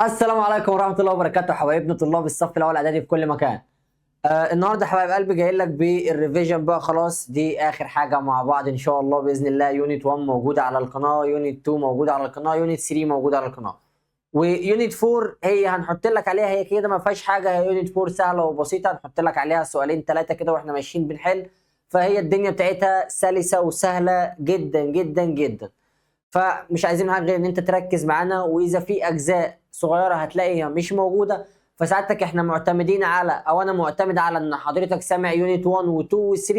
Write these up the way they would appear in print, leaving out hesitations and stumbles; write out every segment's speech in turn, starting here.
السلام عليكم ورحمة الله وبركاته حبايبنا طلاب الصف الأول إعدادي في كل مكان. النهارده حبايب قلبي جاي لك بالريفيجن بقى، خلاص دي آخر حاجة مع بعض إن شاء الله بإذن الله. يونت 1 موجودة على القناة، يونت 2 موجودة على القناة، يونت 3 موجودة على القناة، ويونت 4 هي هنحط لك عليها، هي كده ما فيهاش حاجة، هي يونت 4 سهلة وبسيطة، هنحط لك عليها سؤالين ثلاثة كده واحنا ماشيين بنحل، فهي الدنيا بتاعتها سلسة وسهلة جدا جدا جدا. فمش عايزين حاجه غير ان انت تركز معانا، واذا في اجزاء صغيره هتلاقيها مش موجوده فساعتك احنا معتمدين على، او انا معتمد على ان حضرتك سامع يونت 1 و2 و3،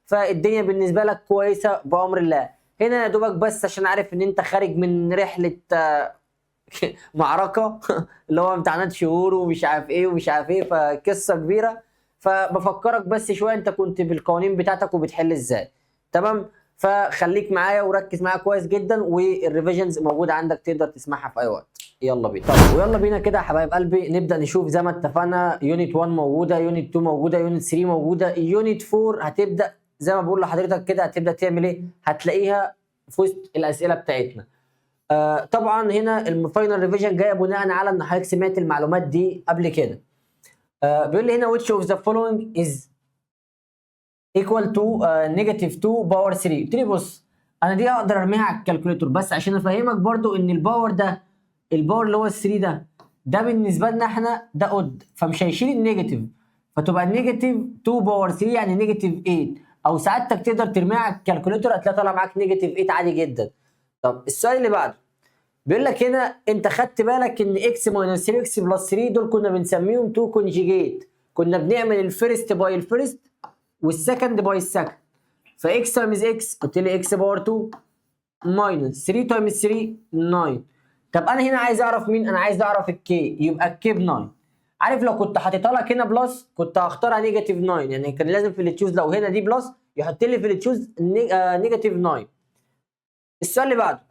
فالدنيا بالنسبه لك كويسه بامر الله. هنا يا دوبك بس عشان عارف ان انت خارج من رحله معركه اللي هو امتحانات شهور ومش عارف ايه ومش عارف ايه، فقصه كبيره. فبفكرك بس شويه انت كنت بالقوانين بتاعتك وبتحل ازاي. تمام. فخليك معايا وركز معايا كويس جدا، والريفيجنز موجوده عندك تقدر تسمعها في اي وقت. يلا بينا. طب ويلا بينا كده يا حبايب قلبي نبدا نشوف زي ما اتفقنا. يونت 1 موجوده، يونت 2 موجوده، يونت 3 موجوده، يونت 4 هتبدا زي ما بقول لحضرتك كده، هتبدا تعمل ايه؟ هتلاقيها في وسط الاسئله بتاعتنا. طبعا هنا الفاينل ريفيجن جايه بناء على ان حضرتك سمعت المعلومات دي قبل كده. بيقول لي هنا which of the following is equal to negative 2 باور 3. قلت لي بص، انا دي اقدر ارميها على الكالكوليتور بس عشان افهمك برضو ان الباور ده، الباور اللي هو ال 3 ده بالنسبه لنا احنا ده اود، فمش هيشيل النيجاتيف، فتبقى النيجاتيف 2 باور 3 يعني نيجاتيف 8، او سعادتك تقدر ترميها على الكالكوليتور هتلاقي طالع معاك نيجاتيف 8 عادي جدا. طب السؤال اللي بعده بيقول لك هنا انت خدت بالك ان اكس ماينس 3 اكس بلس 3 دول كنا بنسميهم 2 كونجيجيت، كنا بنعمل الفيرست باي الفيرست والسكند باي السكند. فاكس تايمز اكس قلت لي اكس باور 2 ماينس 3 تايمز 3 9. طب انا هنا عايز اعرف مين؟ انا عايز اعرف الكي، يبقى الكي ب 9. عارف لو كنت حاططها لك هنا بلس كنت هختارها نيجاتيف 9، يعني كان لازم في التشوز لو هنا دي بلس يحط لي في التشوز نيجاتيف 9. السؤال اللي بعده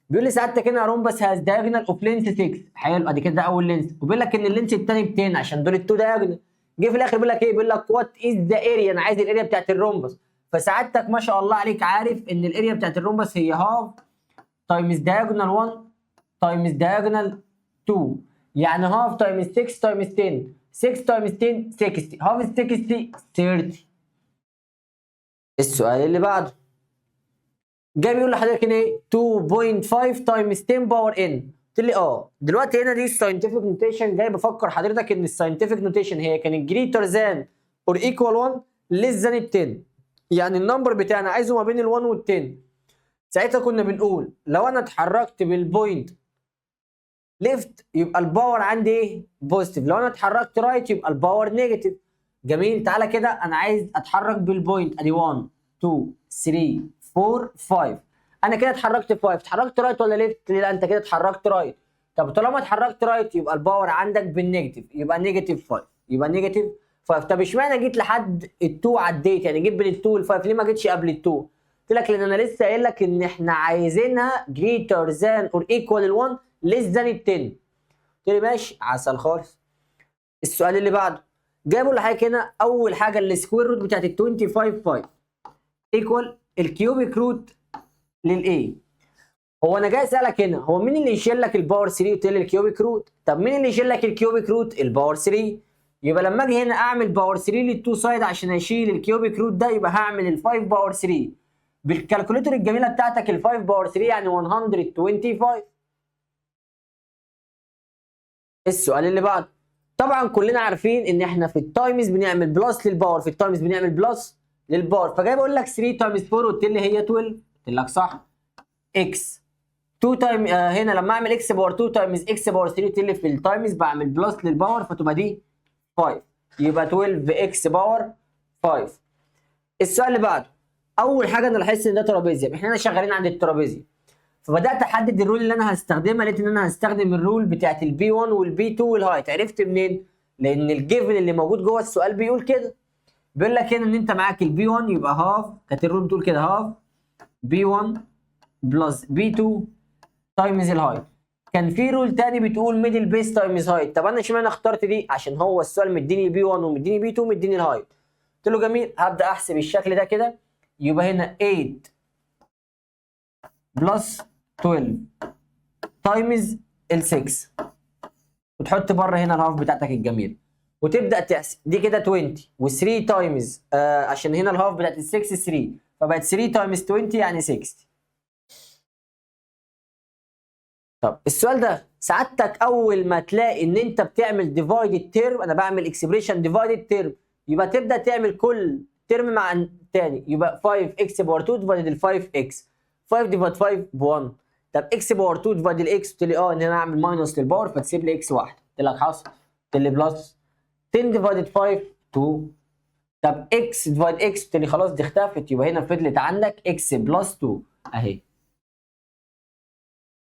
بيقول لي سعادتك هنا رومبس هاز دايجونال اوف لينس 6. حلو، ادي كده ده اول لينس، وبيقول لك ان اللينس الثاني ب 10 عشان دول التو دايجونال. جه في الاخر بيقول لك ايه؟ بيقول لك وات از ذا اريا، انا عايز الاريا بتاعت الرومبس. فسعادتك ما شاء الله عليك عارف ان الاريا بتاعت الرومبس هي هاف تايمز دايجونال 1 تايمز دايجونال 2، يعني هاف تايمز 6 تايمز 10، 6 تايمز 10 60، هاف 60 30. السؤال اللي بعده جاي بيقول لحضرتك هنا ايه 2.5 تايمز 10 باور ان. قلت لي دلوقتي هنا دي الساينتفك نوتيشن، جاي بفكر حضرتك ان الساينتفك نوتيشن هي كانت جريتر ذان اور ايكوال 1 ليس ذان ال 10، يعني النمبر بتاعنا عايزه ما بين ال 1 وال 10. ساعتها كنا بنقول لو انا اتحركت بالبوينت ليفت يبقى الباور عندي ايه؟ بوزيتيف، لو انا اتحركت رايت يبقى الباور نيجاتيف. جميل، تعالى كده انا عايز اتحرك بالبوينت ادي 1 2 3 4 5. انا كده اتحركت 5، اتحركت رايت ولا ليفت؟ لا انت كده اتحركت رايت. طب طالما اتحركت رايت يبقى الباور عندك بالنيجاتيف، يبقى نيجاتيف 5، يبقى نيجاتيف 5. طب اشمعنى جيت لحد ال2 عديت؟ يعني جيت بين ال2 وال5 ليه ما جيتش قبل ال2؟ قلت لك لان انا لسه قايل لك ان احنا عايزينها greater than or equal ل 1 less than ال 10. قلت لي ماشي عسل خالص. السؤال اللي بعده جابوا لحضرتك هنا اول حاجه السكوير روت بتاعت ال 25 5 ايكوال الكيوبيك روت للايه. هو انا جاي اسالك هنا هو مين اللي يشيل لك الباور 3؟ قلت لي الكيوبيك روت. طب مين اللي يشيل لك الكيوبيك روت؟ الباور 3. يبقى لما اجي هنا اعمل باور 3 للتو سايد عشان اشيل الكيوبيك روت ده يبقى هعمل ال 5 باور 3. بالكالكوليتر الجميله بتاعتك ال 5 باور 3 يعني 125. السؤال اللي بعده طبعا كلنا عارفين ان احنا في التايمز بنعمل بلس للباور، في التايمز بنعمل بلس للباور، فجاي بقول لك 3 تايمز 4 قلت لي هي 12. قلت لك صح. اكس 2 تايم هنا لما اعمل اكس باور 2 تايمز اكس باور 3 قلت لي في التايمز بعمل بلس للباور فتبقى دي 5، يبقى 12 اكس باور 5. السؤال اللي بعده اول حاجه انا لاحظت ان ده ترابيزيوم، احنا شغالين عند الترابيزيوم، فبدات احدد الرول اللي انا هستخدمها، لقيت ان انا هستخدم الرول بتاعت البي 1 والبي 2 والهايت. عرفت منين؟ لان الجيفن اللي موجود جوه السؤال بيقول كده، بيقول لك هنا ان انت معاك البي 1 يبقى هاف، كانت الرول بتقول كده هاف بي 1 بلس بي 2 تايمز الهايت. كان في رول تاني بتقول ميدل بيس تايمز هايت. طب انا اشمعنى اخترت دي؟ عشان هو السؤال مديني بي 1 ومديني بي 2 ومديني الهايت. قلت له جميل، هبدا احسب الشكل ده كده، يبقى هنا 8 بلس 12 تايمز ال 6 وتحط بره هنا الهاف بتاعتك الجميله وتبدا تحسب. دي كده 20 و3 تايمز عشان هنا الهاف بتاعت ال 6 3 فبقت 3 تايمز 20 يعني 60. طب السؤال ده سعادتك اول ما تلاقي ان انت بتعمل ديفايدد تيرم، انا بعمل اكسبريشن ديفايدد تيرم، يبقى تبدا تعمل كل ترم مع الثاني. يبقى 5 اكس باور 2 ديفايدد ال 5 اكس، 5 ديفايد 5 ب 1. طب اكس باور 2 ديفايد الاكس، قلت لي ان انا اعمل ماينس للباور فتسيب لي اكس واحده، قلت لك حصل. قلت لي بلس 10 ديفايدد 5 2. طب اكس ديفايد اكس، قلت لي خلاص دي اختفت، يبقى هنا فضلت عندك اكس بلس 2 اهي.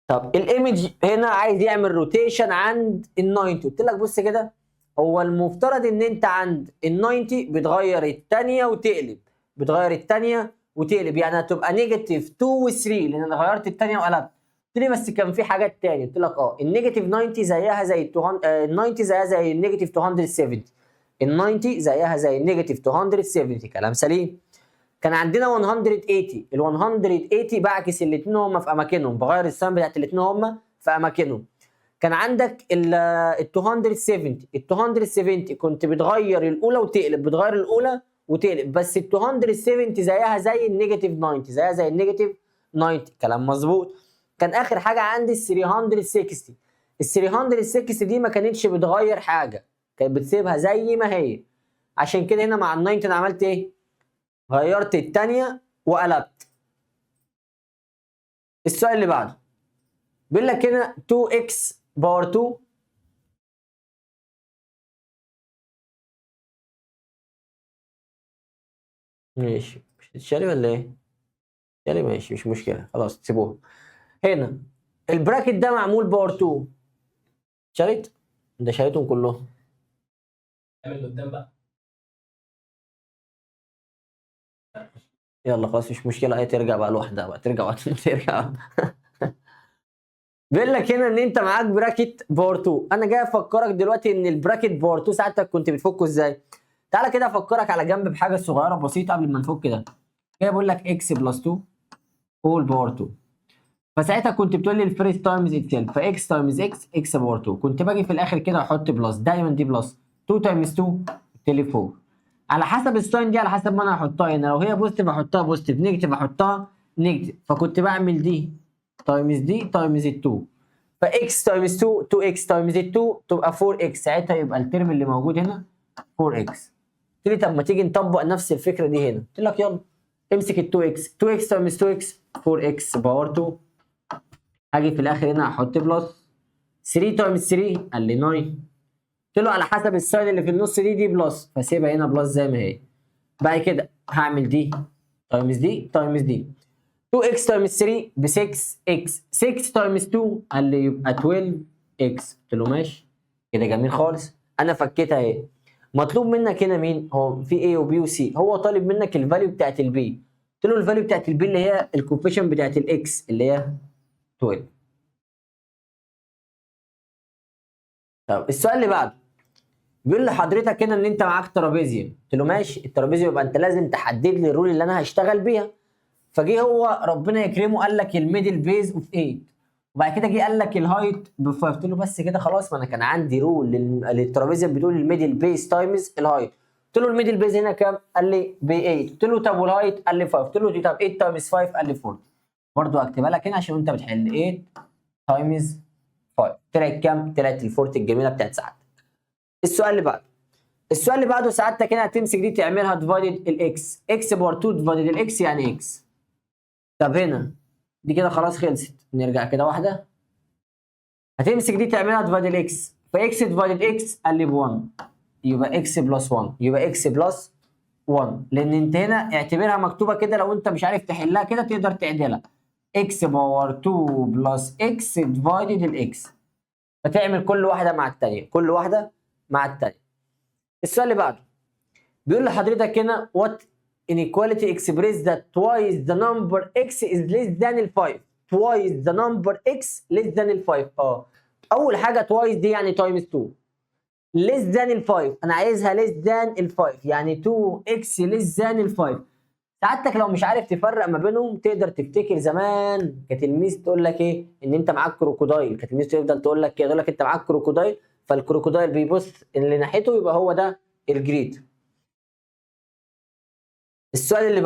طب الايمج هنا عايز يعمل روتيشن عند ال 90، قلت لك بص كده، هو المفترض ان انت عند ال 90 بتغير الثانيه وتقلب، بتغير الثانيه وتقلب، يعني هتبقى نيجاتيف 2 و 3 لان انا غيرت الثانيه وقلبت. قلت لي بس كان في حاجات ثانيه، قلت لك النيجاتيف 90 زيها زي ال 90 زيها زي النيجاتيف 270، ال 90 زيها زي النيجاتيف 270، كلام سليم. كان عندنا 180، ال 180 بعكس الاثنين هما في اماكنهم، بغير السهم بتاعت الاثنين هما في اماكنهم. كان عندك ال 270، ال 270 كنت بتغير الاولى وتقلب، بتغير الاولى وتقلب، بس ال 270 زيها زي النيجاتيف 90، زيها زي النيجاتيف 90، كلام مظبوط. كان اخر حاجه عندي ال 360، ال 360 دي ما كانتش بتغير حاجه، كانت بتسيبها زي ما هي. عشان كده هنا مع ال 90 انا عملت ايه؟ غيرت الثانيه وقلبت. السؤال اللي بعده بيقول لك هنا 2x باور 2 ماشي، مش هتتشالي ولا ايه؟ تشالي ماشي مش مشكله، خلاص سيبوها. هنا البراكت ده معمول باور 2، شالت؟ ده شالتهم كلهم. اعمل قدام بقى. يلا خلاص مش مشكله، ايه ترجع بقى لوحدها بقى، ترجع وقت ما ترجع. بيقول لك هنا ان انت معاك براكت باور 2، انا جاي افكرك دلوقتي ان البراكت باور 2 ساعتك كنت بتفكه ازاي؟ تعالى كده افكرك على جنب بحاجه صغيره بسيطه قبل ما نفك ده. جاي بقول لك اكس بلس 2 هول باور 2، فساعتها كنت بتقول لي الفيرست تايمز اتسيلف، فاكس تايمز اكس اكس باور 2، كنت باجي في الاخر كده احط بلس، دايما دي بلس. 2 تايمز 2 قلت لي 4، على حسب الساين دي، على حسب ما انا هحطها هنا، لو هي بوزيتيف احطها بوزيتيف، نيجاتيف احطها نيجاتيف، فكنت بعمل دي تايمز دي تايمز 2، فاكس تايمز 2 2 اكس تايمز 2 تبقى 4 اكس، ساعتها يبقى الترم اللي موجود هنا 4 اكس. قلت لي طب ما تيجي نطبق نفس الفكره دي هنا، قلت لك يلا امسك ال 2 اكس، 2 اكس تايمز 2 اكس 4 اكس باور 2، هاجي في الاخر هنا احط بلس 3 تايمز 3 قال لي 9، قلت له على حسب الساين اللي في النص دي بلس، فسيبها هنا بلس زي ما هي. بعد كده هعمل دي تايمز دي تايمز دي، 2x تايمز 3 ب 6x، 6 تايمز 2 قال لي يبقى 12x، قلت له ماشي كده جميل خالص، انا فكيتها اهي. مطلوب منك هنا مين؟ هو في A وB وC، هو طالب منك الفاليو بتاعت البي، قلت له الفاليو بتاعت البي اللي هي الكوفيشن بتاعت الاكس اللي هي 12. طب السؤال اللي بعده بيقول لحضرتك هنا ان انت معاك ترابيزيوم، قلت له ماشي الترابيزيوم يبقى انت لازم تحدد لي الرول اللي انا هشتغل بيها. فجه هو ربنا يكرمه قال لك الميدل بيز اوف 8، وبعد كده جه قال لك الهايت ب 5، قلت له بس كده خلاص، ما انا كان عندي رول للترابيزيوم بتقول الميدل بيز تايمز الهايت، قلت له الميدل بيز هنا كام؟ قال لي ب 8، قلت له طب والهايت؟ قال لي 5، قلت له طب 8 تايمز 5 قال لي 40، برضه هكتبها لك هنا عشان انت بتحل 8 تايمز 5 طلعت كام؟ طلعت ال 40 الجميله بتاعت سعادتك. السؤال اللي بعده، السؤال اللي بعده سعادتك هنا هتمسك دي تعملها ديفايدد الاكس، اكس باور 2 ديفايدد الاكس يعني اكس. طب هنا دي كده خلاص خلصت، نرجع كده واحده، هتمسك دي تعملها ديفايد الاكس، فاكس ديفايد اكس قال لي ب 1، يبقى اكس بلس 1، يبقى اكس بلس 1، لان انت هنا اعتبرها مكتوبه كده، لو انت مش عارف تحلها كده تقدر تعدلها، اكس باور 2 بلس اكس ديفايدد الاكس، فتعمل كل واحده مع الثانيه، كل واحده مع الثانيه. السؤال اللي بعده بيقول لحضرتك هنا what inequality express that twice the number x is less than ال 5، twice the number x less than ال 5. اول حاجه twice دي يعني times 2، less than ال 5 انا عايزها less than ال 5 يعني 2x less than ال 5. سعادتك لو مش عارف تفرق ما بينهم تقدر تفتكر زمان كانت الميس تقول لك ايه؟ ان انت معاك كروكودايل، كانت الميس تفضل تقول لك كده، تقول لك انت معاك كروكودايل فالكروكودايل بيبص اللي ناحيته يبقى هو ده الجريد. السؤال اللي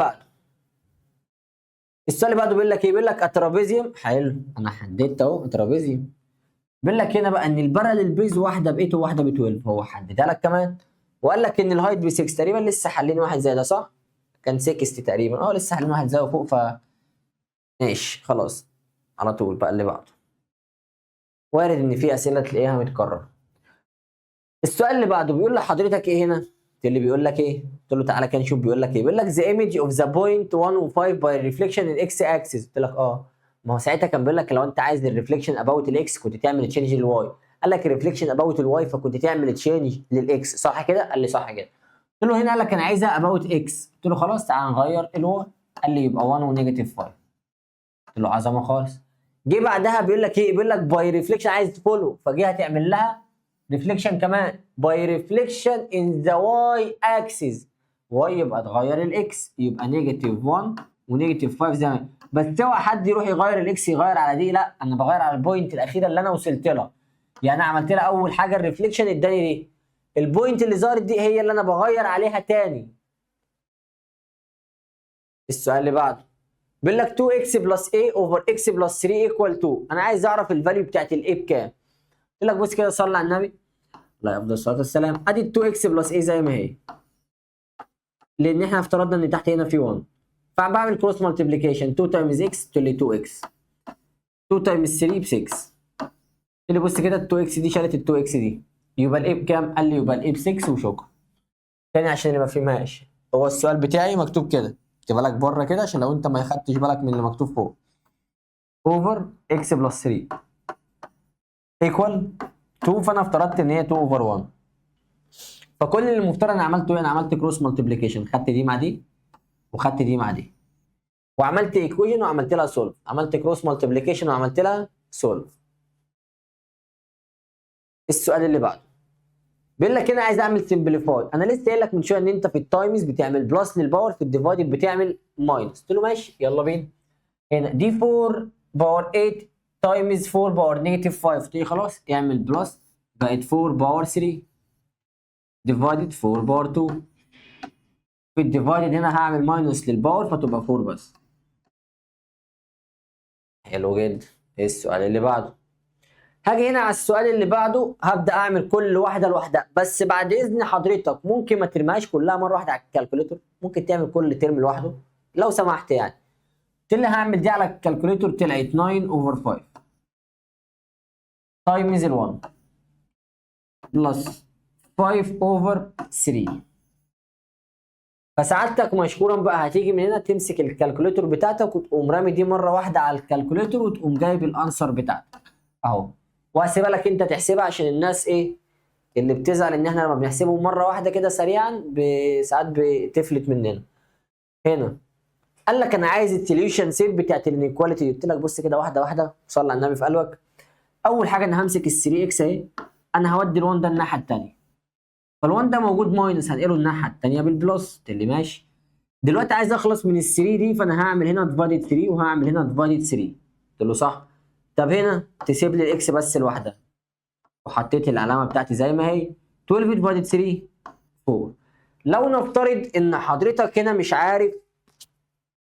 بعده بيقول لك ايه؟ بيقول لك الترابيزيوم. حلو، انا حددت اهو ترابيزيوم. بيقول لك هنا بقى ان الباراليل بيز واحده ب 8 وواحده ب 12، هو حددها لك كمان. وقال لك ان الهايت ب 6 تقريبا، لسه حالين واحد زي ده صح؟ كان 60 تقريبا، لسه حالين واحد زي فوق. ماشي خلاص، على طول بقى اللي بعده. وارد ان في اسئله تلاقيها متكرره. السؤال اللي بعده بيقول لحضرتك ايه هنا؟ قلت لي بيقول لك ايه؟ قلت له تعالى كده نشوف بيقول لك ايه. بيقول لك the image of the point 1 و 5 by reflection in x axis. قلت لك ما هو ساعتها كان بيقول لك لو انت عايز الريفليكشن اباوت الاكس كنت تعمل تشينج للواي. قال لك الريفليكشن اباوت الواي فكنت تعمل تشينج للاكس، صح كده؟ قال لي صح كده. قلت له هنا قال لك انا عايزها اباوت اكس. قلت له خلاص تعالى نغير الواي. قال لي يبقى 1 ونيجاتيف 5. قلت له عظمه خالص. جه بعدها بيقول لك ايه؟ بيقول لك باي ريفليكشن عايز تفولو، فجه هتعمل لها ريفليكشن كمان باي ريفليكشن ان ذا واي اكسس. واي يبقى تغير الاكس، يبقى نيجاتيف 1 ونيجاتيف 5 زي ما. بس اوعى حد يروح يغير الاكس يغير على دي، لا انا بغير على البوينت الاخيره اللي انا وصلت لها. يعني انا عملت لها اول حاجه الريفليكشن اداني دي، البوينت اللي ظهرت دي هي اللي انا بغير عليها تاني. السؤال اللي بعده بيقول لك 2x بلس a اوفر x بلس 3 ايكوال 2. انا عايز اعرف الفاليو بتاعت الاي بكام. قلت لك بص كده، صلي على النبي الله يفضل الصلاه والسلام. ادي 2x بلس a زي ما هي، لان احنا افترضنا ان تحت هنا في 1، فبعمل كروس مالتيبليكيشن 2 تايمز x تقول لي 2x، 2 تايمز 3 ب 6. قلت لي بص كده ال 2x دي شالت ال 2x دي، يبقى الاي بكام؟ قال لي يبقى الاي ب 6 وشكرا. تاني عشان اللي ما فهمهاش، هو السؤال بتاعي مكتوب كده، اكتبها لك بره كده عشان لو انت ما خدتش بالك من اللي مكتوب فوق. اوفر x بلس 3 ايكوال 2، فانا افترضت ان هي 2 اوفر 1. فكل اللي المفترض انا عملته ايه؟ انا عملت كروس مالتيبليكيشن، خدت دي مع دي وخدت دي مع دي وعملت ايكويشن وعملت لها سولف، عملت كروس مالتيبليكيشن وعملت لها سولف. السؤال اللي بعده بيقول لك هنا عايز اعمل سمبليفاي. انا لسه قايل لك من شويه ان انت في التايمز بتعمل بلس للباور، في الديفايدد بتعمل ماينس. قلت له ماشي يلا بينا. هنا دي 4 باور 8 تايمز 4 باور نيجاتيف 5. قلت لي خلاص اعمل بلس، بقت 4 باور 3 ديفايدد 4 باور 2. في الديفايدد هنا هعمل ماينس للباور فتبقى 4 بس. حلو جدا. ايه السؤال اللي بعده؟ هاجي هنا على السؤال اللي بعده هبدا اعمل كل واحده لوحدها، بس بعد اذن حضرتك ممكن ما ترميهاش كلها مره واحده على الكالكوليتر، ممكن تعمل كل ترم لوحده لو سمحت يعني. قلت لي هعمل دي على الكالكوليتر، طلعت 9 اوفر 5 تايمز ال 1 بلس 5 اوفر 3. فسعادتك مشكورا بقى هتيجي من هنا تمسك الكالكوليتر بتاعتك وتقوم رامي دي مره واحده على الكالكوليتر وتقوم جايب الانسر بتاعتك اهو، وهسيبها لك انت تحسبها عشان الناس ايه اللي بتزعل ان احنا لما بنحسبهم مره واحده كده سريعا ساعات بتفلت مننا. هنا قال لك انا عايز السوليوشن سيت بتاعت الانيكواليتي. قلت لك بص كده واحده واحده، صلي على النبي في قلبك. اول حاجه انا همسك ال 3 اكس اهي، انا هودي ال1 ده الناحيه الثانيه، فال1 ده موجود ماينس هنقله الناحيه الثانيه بالبلس. قلت لي ماشي. دلوقتي عايز اخلص من ال 3 دي، فانا هعمل هنا ديفايدد 3 وهعمل هنا ديفايدد 3. قلت له صح. طب هنا تسيب لي الاكس بس لوحدها، وحطيت العلامه بتاعتي زي ما هي 12 ديفايدد 3 4. لو نفترض ان حضرتك هنا مش عارف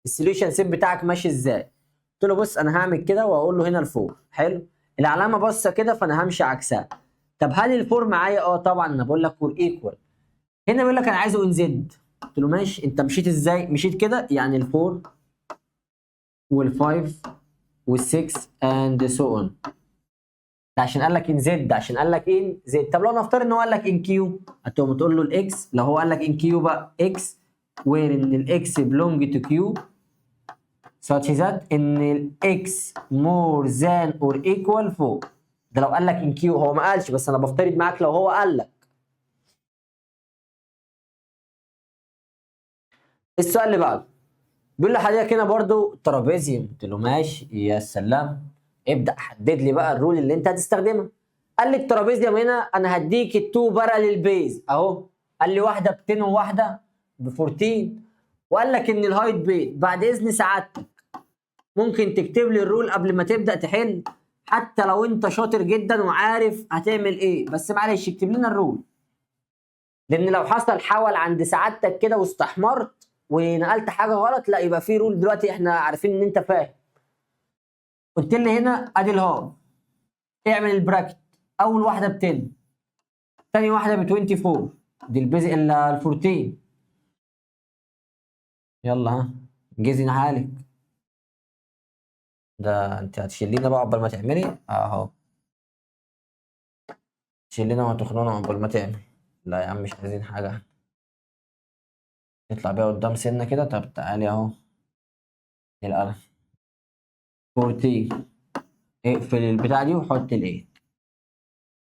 السوليوشن سيت بتاعك ماشي ازاي، قلت له بص انا هعمل كده واقول له هنا ال4 حلو، العلامه باصه كده فانا همشي عكسها. طب هل ال4 معايا؟ طبعا انا بقول لك فور ايكوال. هنا بيقول لك انا عايزه ان زد. قلت له ماشي، انت مشيت ازاي؟ مشيت كده يعني ال4 وال5 وال6 اند سو اون. ده عشان قال لك ان زد، عشان قال لك ان زد. طب لو نفترض ان هو قال لك ان كيو، هتقوم تقول له الاكس. لو هو قال لك ان كيو بقى اكس وير ان الاكس بلونج تو كيو such that ان الاكس مور ذان اور ايكوال 4. ده لو قال لك ان كيو، هو ما قالش بس انا بفترض معاك لو هو قال لك. السؤال اللي بعده بيقول لي حضرتك هنا برضو ترابيزيوم. قلت له ماشي يا سلام، ابدا حدد لي بقى الرول اللي انت هتستخدمها. قال لي الترابيزيوم هنا انا هديك التو باراليل بيز اهو، قال لي واحده ب 10 وواحده ب 14، وقال لك ان الهايت بيت. بعد اذن سعادتك ممكن تكتب لي الرول قبل ما تبدا تحل. حتى لو انت شاطر جدا وعارف هتعمل ايه، بس معلش اكتب لنا الرول، لان لو حصل حول عند سعادتك كده واستحمرت ونقلت حاجه غلط، لا يبقى في رول دلوقتي احنا عارفين ان انت فاهم. قلت لي هنا ادي الهاف، اعمل البراكت، اول واحده ب 10، ثاني واحده ب 24، دي البيزك ال 14. يلا ها انجزي حالك. ده انت هتشيلينا بقى عقبال ما تعملي اهو، تشيلينا وتخنونا عقبال ما تعمل. لا يا عم مش عايزين حاجه، نطلع بيها قدام سنه كده. طب تعالي اهو القلم 14، اقفل البتاع دي وحط الايه،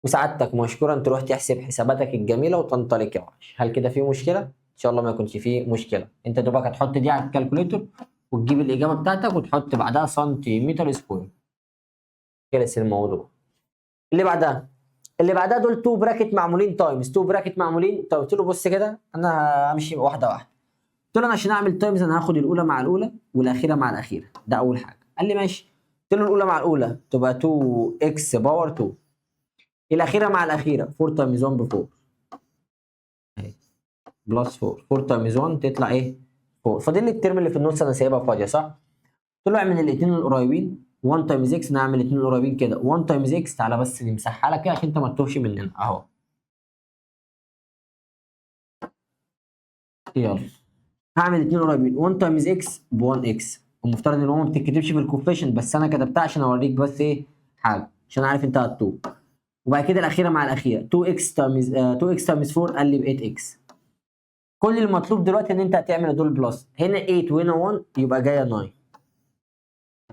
وسعادتك مشكورا تروح تحسب حساباتك الجميله وتنطلق يا وحش. هل كده في مشكله؟ ان شاء الله ما يكونش فيه مشكله. انت دوبك هتحط دي على الكالكوليتر وتجيب الاجابه بتاعتك وتحط بعدها سنتيمتر سكوير. خلص الموضوع. اللي بعدها دول 2 براكت معمولين تايمز 2 براكت معمولين. طب قلت له بص كده انا همشي واحده واحده. قلت له انا عشان اعمل تايمز انا هاخد الاولى مع الاولى والاخيره مع الاخيره، ده اول حاجه. قال لي ماشي. قلت له الاولى مع الاولى تبقى 2 اكس باور 2، الاخيره مع الاخيره 4 تايمز 1 ب 4 اهي بلس 4، 4 تايمز 1 تطلع ايه 4. فاضل لي الترم اللي في النص انا سايبها فاضيه صح. قلت له اعمل الاثنين القريبين 1 تايمز اكس، نعمل الاثنين القريبين كده 1 تايمز اكس. تعالى بس نمسحها لك كده عشان انت ما تتوهش مننا اهو. يلا هعمل الاثنين قريبين 1 تايمز اكس ب 1 اكس، المفترض ان هو ما بتتكتبش في الكوفيشن بس انا كتبتها عشان اوريك بس ايه حاجه، عشان عارف انت هتتوه. وبعد كده الاخيره مع الاخيره 2 اكس تايمز 2 اكس تايمز 4 قال لي ب 8 اكس. كل المطلوب دلوقتي ان انت هتعمل دول بلس، هنا 8 وهنا 1 يبقى جايه 9،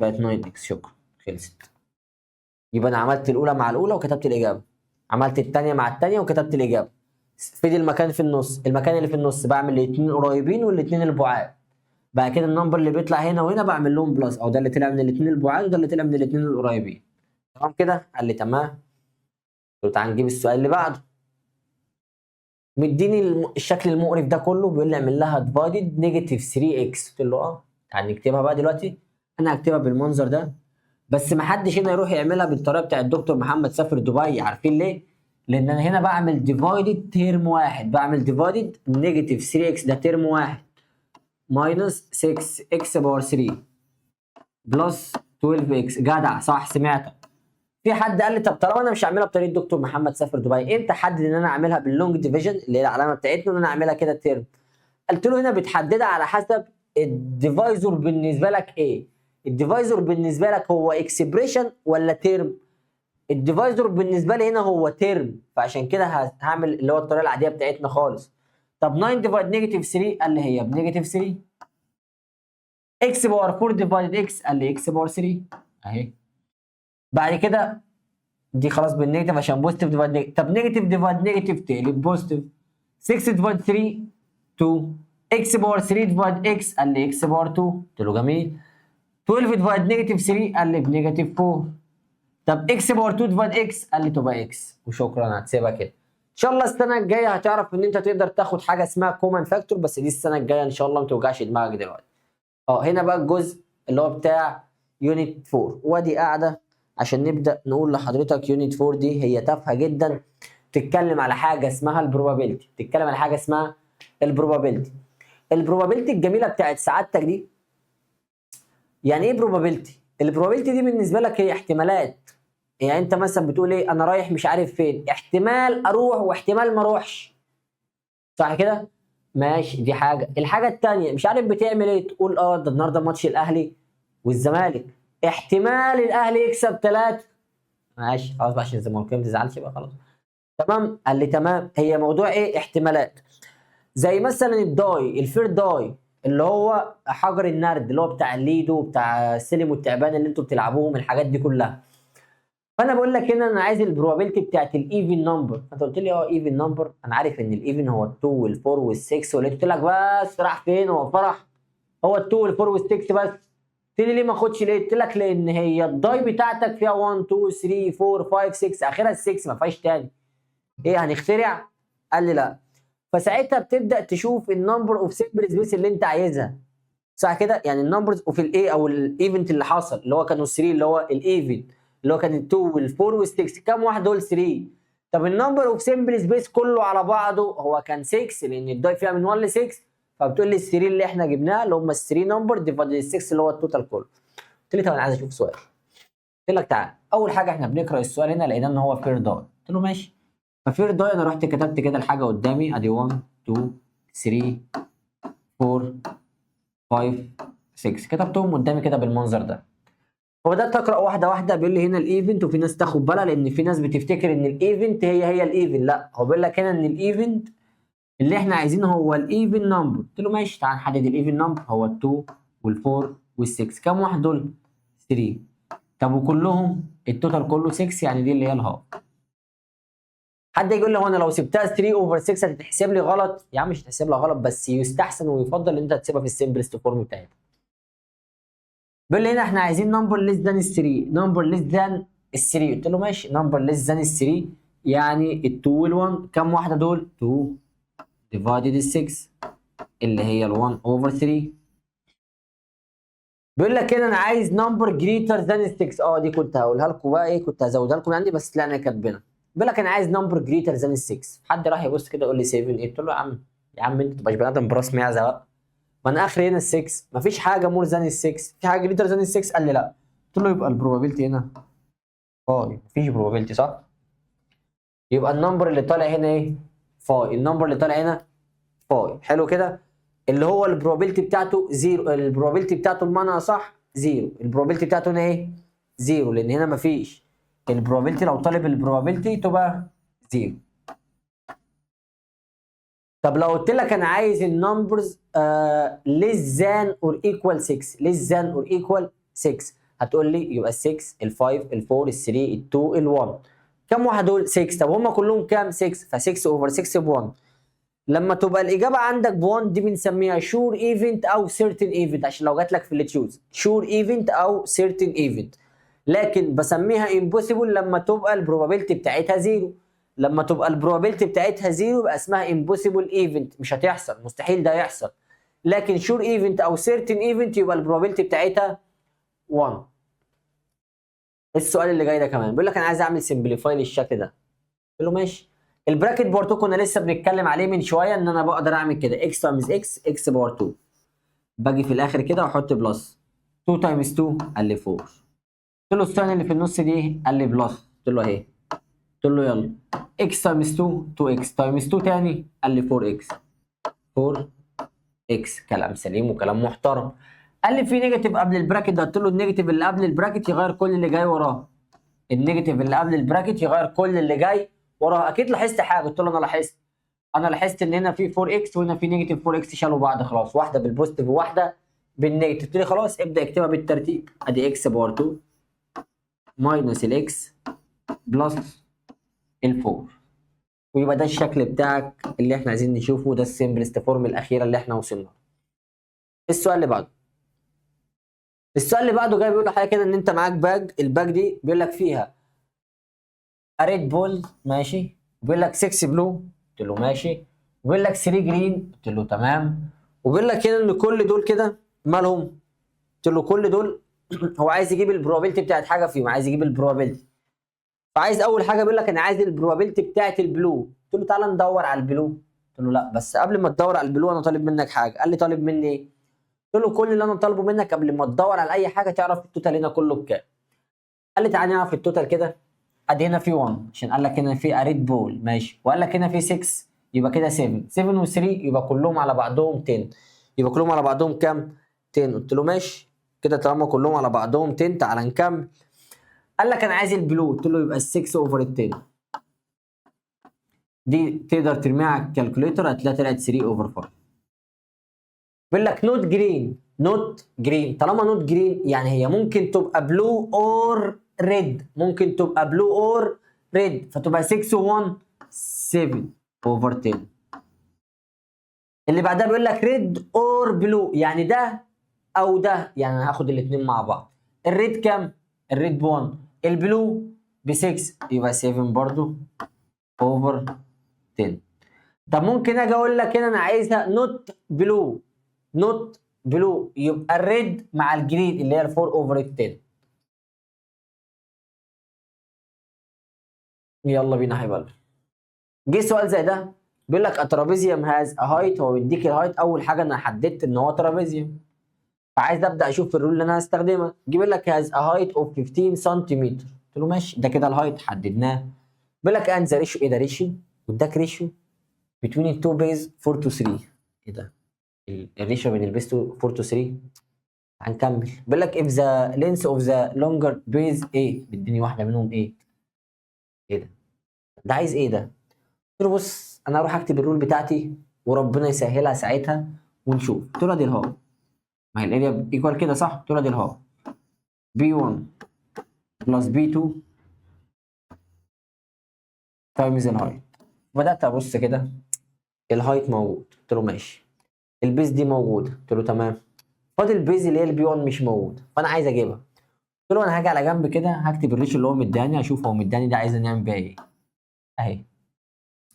بقت 9 اكس. شكرا خلصت. يبقى انا عملت الاولى مع الاولى وكتبت الاجابه، عملت الثانيه مع الثانيه وكتبت الاجابه. فضل المكان في النص، المكان اللي في النص بعمل الاثنين القريبين والاثنين البعاد. بعد كده النمبر اللي بيطلع هنا وهنا بعمل لهم بلس، او ده اللي طلع من الاثنين البعاد وده اللي طلع من الاثنين القريبين. تمام كده؟ قال لي تمام. قلت له تعال نجيب السؤال اللي بعده. مديني الشكل المقرف ده كله، بيقول لي اعمل لها ديفايدد نيجاتيف 3 اكس. قلت له اه تعال نكتبها بقى دلوقتي. انا هكتبها بالمنظر ده، بس ما حدش هنا يروح يعملها بالطريقه بتاع الدكتور محمد سافر دبي. عارفين ليه؟ لان انا هنا بعمل ديفايدد ترم واحد، بعمل ديفايدد نيجاتيف 3 اكس ده ترم واحد ماينس 6 اكس باور 3 بلس 12 اكس. جدع صح سمعتك. في حد قال لي طب طالما انا مش هعملها بطريقه دكتور محمد سافر دبي، امتى احدد ان انا اعملها باللونج ديفيجن اللي هي العلامه بتاعتنا ان انا اعملها كده ترم؟ قلت له هنا بتحددها على حسب الديفايزور بالنسبه لك ايه. الديفايزور بالنسبه لك هو اكسبريشن ولا ترم؟ الديفايزور بالنسبه لي هنا هو ترم، فعشان كده هعمل اللي هو الطريقه العاديه بتاعتنا خالص. طب 9 ديفايد نيجاتيف 3 قال لي هي بنيجاتيف 3. اكس باور 4 ديفايد اكس قال لي اكس باور 3 اهي. بعد كده دي خلاص بالنيجاتيف عشان بوزيتيف ديفايد نيجاتيف. طب نيجاتيف ديفايد نيجاتيف تقلب بوزيتيف. 6 ديفايد 3 2، اكس باور 3 ديفايد اكس قال لي اكس باور 2. قلت له جميل. 12 ديفايد نيجاتيف 3 قال لي بنيجاتيف 4. طب اكس باور 2 ديفايد اكس قال لي تبقى اكس. وشكرا هتسيبها كده. ان شاء الله السنه الجايه هتعرف ان انت تقدر تاخد حاجه اسمها كومن فاكتور، بس دي السنه الجايه ان شاء الله ما توجعش دماغك دلوقتي. هنا بقى الجزء اللي هو بتاع يونت 4، وادي قاعده عشان نبدا نقول لحضرتك يونت 4 دي هي تافهه جدا. تتكلم على حاجه اسمها البروبابيلتي، تتكلم على حاجه اسمها البروبابيلتي. البروبابيلتي الجميله بتاعت سعادتك دي. يعني ايه بروبابيلتي؟ البروبابيلتي دي بالنسبه لك هي احتمالات. يعني انت مثلا بتقول ايه انا رايح مش عارف فين، احتمال اروح واحتمال ما اروحش، صح كده؟ ماشي دي حاجه. الحاجه الثانيه مش عارف بتعمل ايه، تقول ده النهارده ماتش الاهلي والزمالك، احتمال الاهلي يكسب 3. ماشي خلاص بقى عشان الزمالكاوي ما تزعلش بقى خلاص. تمام؟ قال لي تمام. هي موضوع ايه احتمالات. زي مثلا الداي الفير داي اللي هو حجر النرد اللي هو بتاع الليدو بتاع السلم والتعبان اللي انتوا بتلعبوهم الحاجات دي كلها. فانا بقول لك هنا انا عايز البروبابيلتي بتاعت الايفن نمبر. انت قلت لي ايفن نمبر، انا عارف ان الايفن هو ال2 وال4 وال6 قلت لك بس راح فين هو فرح هو ال2 وال4 وال6 بس. قلت لي ليه ما اخدش ليه؟ قلت لك لان هي الداي بتاعتك فيها 1 2 3 4 5 6 اخرها ال6 ما فيهاش تاني. ايه هنخترع؟ قال لي لا. فساعتها بتبدا تشوف النمبر اوف سيمبل سبيس اللي انت عايزها، صح كده؟ يعني النمبرز اوف الايه او الايفنت اللي حصل اللي هو كانوا 3 اللي هو الايفنت اللي هو كان ال 2 وال 4 وال 6. كام واحد دول؟ 3. طب النمبر اوف سمبل سبيس كله على بعضه هو كان 6 لان الداي فيها من 1 ل 6. فبتقول لي ال 3 اللي احنا جبناها اللي هم ال 3 نمبر ديفايد ال 6 اللي هو التوتال كله. قلت لي طب انا عايز اشوف سؤال. قلت لك تعال اول حاجه احنا بنقرا السؤال هنا لقينا ان هو فير داي. قلت له ماشي. ففير داي انا رحت كتبت كده الحاجه قدامي ادي 1 2 3 4 5 6 كتبتهم قدامي كده بالمنظر ده. فبدات اقرا واحده واحده. بيقول لي هنا الايفنت وفي ناس تاخد بالها لان في ناس بتفتكر ان الايفنت هي الايفنت. لا هو بيقول لك هنا ان الايفنت اللي احنا عايزينه هو الايفن نمبر. قلت له ماشي تعال نحدد الايفن نمبر هو ال2 وال4 وال6. كام واحد دول؟ 3. طب وكلهم التوتال كله 6 يعني دي اللي هي الهاف. حد يقول لي هو انا لو سبتها 3 اوفر 6 هتتحسب لي غلط؟ يا عم مش هتحسب لها غلط بس يستحسن ويفضل ان انت تسيبها في السمبلست فورم بتاعتها. بيقول لي هنا احنا عايزين نمبر ليس ذان ال 3. نمبر ليس ذان ال 3. قلت له ماشي نمبر ليس ذان ال 3 يعني ال 2 وال 1. كام واحده دول؟ 2 ديفايدد ال 6 اللي هي ال 1 اوفر 3. بيقول لك هنا انا عايز نمبر جريتر ذان ال 6. دي كنت هقولها لكم بقى ايه، كنت هزودها لكم عندي بس لا انا كاتبينها. بيقول لك انا عايز نمبر جريتر ذان ال 6. حد راح يبص كده يقول لي 7 8. قلت له يا عم انت تبقاش بني ادم براس معزه بقى. ما انا اخري هنا ال 6 مفيش حاجه مور ذان ال 6. في حاجه جريتر ذان ال 6؟ قال لي لا. قلت له يبقى البروبابيلتي هنا مفيش بروبابيلتي صح؟ يبقى النمبر اللي طالع هنا ايه؟ النمبر اللي طالع هنا حلو كده. اللي هو البروبابيلتي بتاعته زيرو. البروبابيلتي بتاعته بمعنى صح زيرو. البروبابيلتي بتاعته هنا ايه؟ زيرو لان هنا مفيش. البروبابيلتي لو طالب البروبابيلتي تبقى زيرو. طب لو قلت لك انا عايز النمبرز less than or equal 6. less than or equal 6 هتقول لي يبقى ال 6 ال 5 ال 4 ال 3 ال 2 ال 1. كم واحد دول؟ 6. طب هم كلهم كام؟ 6. ف 6 اوفر 6 ب 1. لما تبقى الاجابه عندك ب 1 دي بنسميها شور ايفنت او سيرتن ايفنت عشان لو جات لك في اللي تشوز شور ايفنت او سيرتن ايفنت. لكن بسميها امبوسيبل لما تبقى البروبابيلتي بتاعتها زيرو. لما تبقى البروبابيلتي بتاعتها زيرو يبقى اسمها امبوسيبل ايفنت. مش هتحصل، مستحيل ده يحصل. لكن شور ايفنت او سيرتن ايفنت يبقى البروبابيلتي بتاعتها 1. السؤال اللي جاي ده كمان بيقول لك انا عايز اعمل سمبليفاي للشكل ده. قلت له ماشي. البراكت باور 2 كنا لسه بنتكلم عليه من شويه ان انا بقدر اعمل كده اكس تايمز اكس باور 2. باجي في الاخر كده واحط بلس 2 تايمز 2 قال لي 4. قلت له الثانيه اللي في النص دي قال لي بلس. قلت له اهي. قلت له يلا اكس تايمز 2 2 اكس تايمز 2 تاني قال لي 4 اكس 4 اكس. كلام سليم وكلام محترم. قال لي في نيجاتيف قبل البراكت ده. قلت له النيجاتيف اللي قبل البراكت يغير كل اللي جاي وراه. النيجاتيف اللي قبل البراكت يغير كل اللي جاي وراه. اكيد لاحظت حاجه. قلت له انا لاحظت ان هنا في 4 اكس وهنا في نيجاتيف 4 اكس شالوا بعض خلاص. واحده بالبوزيتيف وواحده بالنيجاتيف. قلت لي خلاص ابدا اكتبها بالترتيب. ادي اكس باور 2 ماينس الاكس بلس ال4. ويبقى ده الشكل بتاعك اللي احنا عايزين نشوفه. ده السمبلست فورم الاخيره اللي احنا وصلنا. السؤال اللي بعده. السؤال اللي بعده جاي بيقول لك حاجه كده ان انت معاك باج. الباج دي بيقول لك فيها ريد بول ماشي. وبيقول لك 6 بلو. قلت له ماشي. وبيقول لك 3 جرين. قلت له تمام. وبيقول لك هنا ان كل دول كده مالهم؟ قلت له كل دول هو عايز يجيب البروبابيلتي بتاعت حاجه فيهم. عايز يجيب البروبابيلتي. فعايز اول حاجه بيقول لك انا عايز البروبابيلتي بتاعت البلو. قلت له تعالى ندور على البلو. قلت له لا بس قبل ما تدور على البلو انا طالب منك حاجه. قال لي طالب مني ايه؟ قلت له كل اللي انا طالبه منك قبل ما تدور على اي حاجه تعرف التوتال هنا كله بكام. قال لي تعالى نعرف التوتال كده. ادي هنا في 1 عشان قال لك هنا في ريد بول ماشي. وقال لك هنا في 6 يبقى كده 7 7 و3 يبقى كلهم على بعضهم 10. يبقى كلهم على بعضهم كام؟ 10. قلت له ماشي كده طالما كلهم على بعضهم 10 تعالى نكمل. قال لك انا عايز البلو. قلت له يبقى ال 6 اوفر ال 10. دي تقدر ترميها على الكالكوليتر هتلاقيها طلعت 3 اوفر 5. بيقول لك نوت جرين. نوت جرين طالما نوت جرين يعني هي ممكن تبقى بلو اور ريد. ممكن تبقى بلو اور ريد فتبقى 6 و1 7 اوفر 10. اللي بعدها بيقول لك ريد اور بلو يعني ده او ده. يعني انا هاخد الاثنين مع بعض. الريد كام؟ الريد ب1. البلو ب6 يبقى 7 برضو اوفر 10. طب ممكن اجي اقول لك هنا انا عايزها نوت بلو. نوت بلو يبقى الريد مع الجرين اللي هي ال 4 اوفر 10. يلا بينا يا حبيب قلبي. جه سؤال زي ده بيقول لك الترابيزيوم هاز ا هايت، هو بيديك الهايت. اول حاجه انا حددت ان هو ترابيزيوم، فعايز ابدا اشوف الرول اللي انا هستخدمها. بيقول لك هاز ا هايت اوف 15 سنتيمتر، قلت له ماشي، ده كده الهايت حددناه. بيقول لك ان ذا ريشيو، ايه ده ريشيو؟ واداك ريشيو بتوين التو بيز 4 to 3. ايه ده؟ الريشيو بين البيز 4 to 3. هنكمل. بيقول لك if the length of the longer base ايه، بيديني واحده منهم ايه. ايه ده؟ ده عايز ايه ده؟ قلت له بص انا هروح اكتب الرول بتاعتي وربنا يسهلها ساعتها ونشوف. قلت له ادي الهاف، ما هي الاريا ايكوال كده صح؟ قلت له ادي الهاف B1 بلس B2 تايمز الهايت. بدات ابص كده، الهايت موجود، قلت له ماشي. البيز دي موجوده، قلت له تمام. فاضل البيز اللي هي البي 1 مش موجوده، فانا عايز اجيبها. قلت له انا هاجي على جنب كده هكتب الريش اللي هو مداني، اشوف هو مداني ده عايز نعمل بيها ايه. اهي.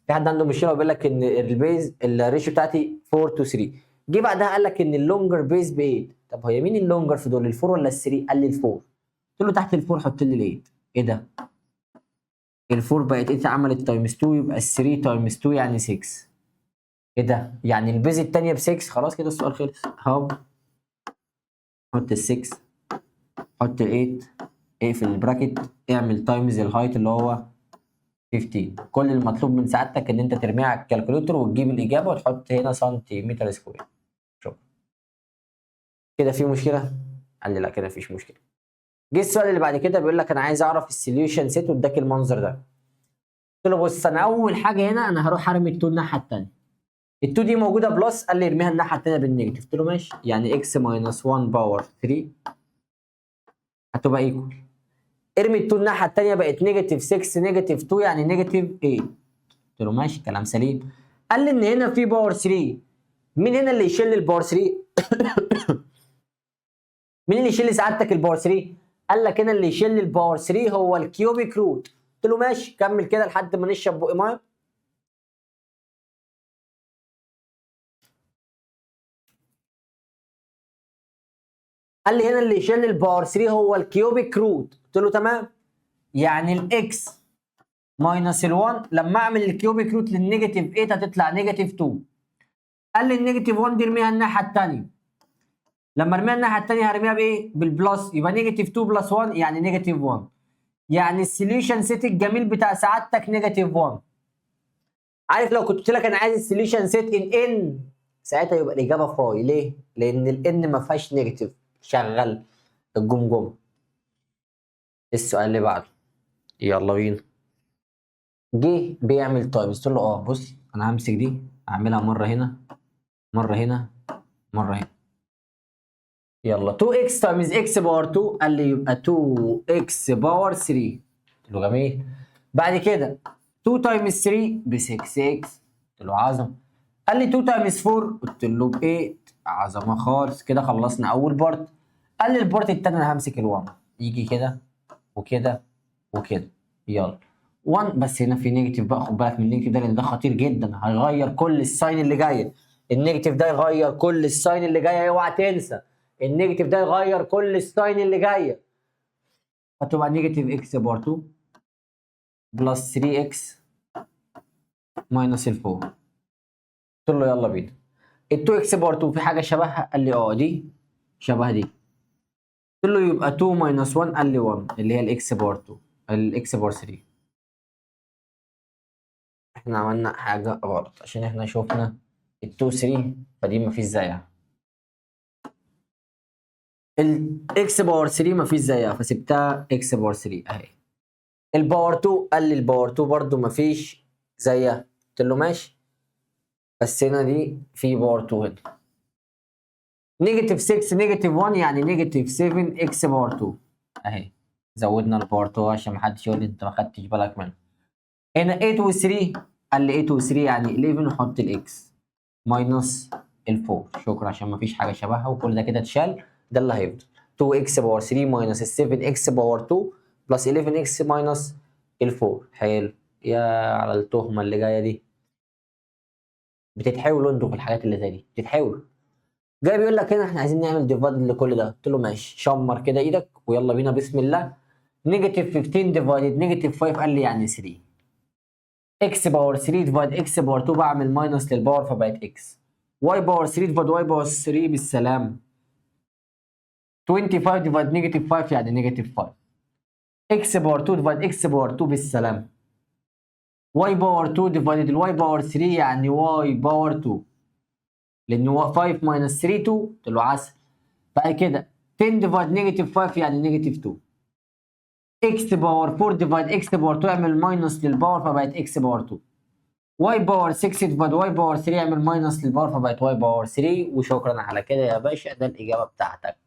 في حد عنده مشكله وبيقول لك ان البيز الريشيو بتاعتي 4 to 3. جه بعدها قال لك ان اللونجر بيز ب 8. طب هي مين اللونجر في دول، ال4 ولا ال3؟ قال لي ال4. قلت له تحت ال4 حط لي ال8. ايه ده؟ ال4 بقت 8 عملت تايمز 2، يبقى ال3 تايمز 2 يعني 6. ايه ده؟ يعني البيز الثانيه ب 6. خلاص كده السؤال خلص. هاب حط ال6، حط ال8، اقفل البراكت، اعمل تايمز الهايت اللي هو 15. كل المطلوب من سعادتك ان انت ترميها على الكالكوليتر وتجيب الاجابه وتحط هنا سنتيمتر سكوير. شكرا. كده في مشكله؟ قال لي لا كده مفيش مشكله. جه السؤال اللي بعد كده بيقول لك انا عايز اعرف السوليوشن سيت واداك المنظر ده. قلت له بص انا اول حاجه هنا انا هروح ارمي التو الناحيه الثانيه. التو دي موجوده بلس، قال لي ارميها الناحيه الثانيه بالنيجاتيف. قلت له ماشي، يعني اكس ماينس 1 باور 3 هتبقى ايكوال. ارمي التو الناحيه الثانيه بقت نيجاتيف 6 نيجاتيف 2 يعني نيجاتيف 8. قلت له ماشي كلام سليم. قال لي ان هنا في باور 3. مين هنا اللي يشيل الباور 3؟ مين اللي يشيل سعادتك الباور 3؟ قال لك هنا اللي يشيل الباور 3 هو الكيوبيك روت. قلت له ماشي كمل كده لحد ما نشرب بق ميه. قال لي هنا اللي يشيل الباور 3 هو الكيوبيك روت. قلت له تمام. يعني الاكس ماينس ال1 لما اعمل الكيوبيك روت للنيجاتيف 8 هتطلع نيجاتيف 2. قال لي النيجاتيف 1 دي ارميها الناحيه الثانيه. لما ارميها الناحيه الثانيه هرميها بايه؟ بالبلس، يبقى نيجاتيف 2 بلس 1 يعني نيجاتيف 1. يعني السوليوشن سيت الجميل بتاع سعادتك نيجاتيف 1. عارف لو كنت قلت لك انا عايز السوليوشن سيت ان ساعتها يبقى الاجابه فاي. ليه؟ لان الان ما فيهاش نيجاتيف، شغل الجمجمه. السؤال اللي بعده يلا بينا. جه بيعمل تايمز، قلت له اه بص انا همسك دي اعملها مره هنا مره هنا مره هنا. يلا 2x تايمز x باور 2، قال لي يبقى 2x باور 3. قلت له جميل. بعد كده 2 تايمز 3 ب 6x، قلت له عظمه. قال لي 2 تايمز 4، قلت له ب 8. عظمه خالص. كده خلصنا اول بارت. قال لي البارت التاني انا همسك ال1 يجي كده وكده وكده. يلا 1 بس هنا في نيجاتيف بقى، خد بالك من النيجاتيف ده لان ده خطير جدا، هيغير كل الساين اللي جايه. النيجاتيف ده يغير كل الساين اللي جايه، اوعى تنسى النيجاتيف ده يغير كل الساين اللي جايه. هتبقى نيجاتيف اكس باور 2 بلس 3 اكس ماينس ال 4. قلت له يلا بينا. ال 2 اكس باور 2 في حاجه شبهها؟ قال لي اه دي شبه دي. قلت له يبقى 2 ماينس 1، قال لي 1 اللي هي الاكس باور 2 الاكس باور 3. احنا عملنا حاجه غلط عشان احنا شفنا ال 2 3 فدي مفيش زيها. الاكس باور 3 مفيش زيها فسبتها اكس باور 3 اهي. الباور 2 قال لي الباور 2 برضو مفيش زيها. قلت له ماشي بس هنا دي في باور 2 هنا. نيجاتيف 6 نيجاتيف 1 يعني نيجاتيف 7 اكس باور 2 اهي. زودنا الباور 2 عشان محدش يقول لي انت ما خدتش بالك منه. هنا 8 و 3، قال لي 8 و 3 يعني 11 وحط الاكس ماينس ال 4. شكرا عشان ما فيش حاجه شبهها وكل ده كده اتشال. ده اللي هيفضل 2 اكس باور 3 ماينس ال 7 اكس باور 2 بلس 11 اكس ماينس ال 4. حلو. يا على التهمه اللي جايه دي. بتتحاولوا انتوا في الحاجات اللي زي دي بتتحاولوا. جاي بيقول لك هنا احنا عايزين نعمل ديفايد لكل ده. قلت له ماشي شمر كده ايدك ويلا بينا بسم الله. نيجاتيف 15 ديفايدد نيجاتيف 5 قال لي يعني 3. اكس باور 3 ديفايد اكس باور 2 بعمل ماينس للباور فبقت اكس. واي باور 3 ديفايد واي باور 3 بالسلام. 25 ديفايد نيجاتيف 5 يعني نيجاتيف 5. اكس باور 2 ديفايد اكس باور 2 بالسلام. واي باور 2 ديفايد الواي باور 3 يعني واي باور 2. لان هو 5 ماينس 3 2 قلت له عسل. بعد كده 10 ديفايد نيجاتيف 5 يعني نيجاتيف 2. اكس باور 4 ديفايد اكس باور 2 يعمل ماينس للباور فبقت اكس باور 2. واي باور 6 ديفايد واي باور 3 يعمل ماينس للباور فبقت واي باور 3. وشكرا على كده يا باشا، ده الاجابه بتاعتك.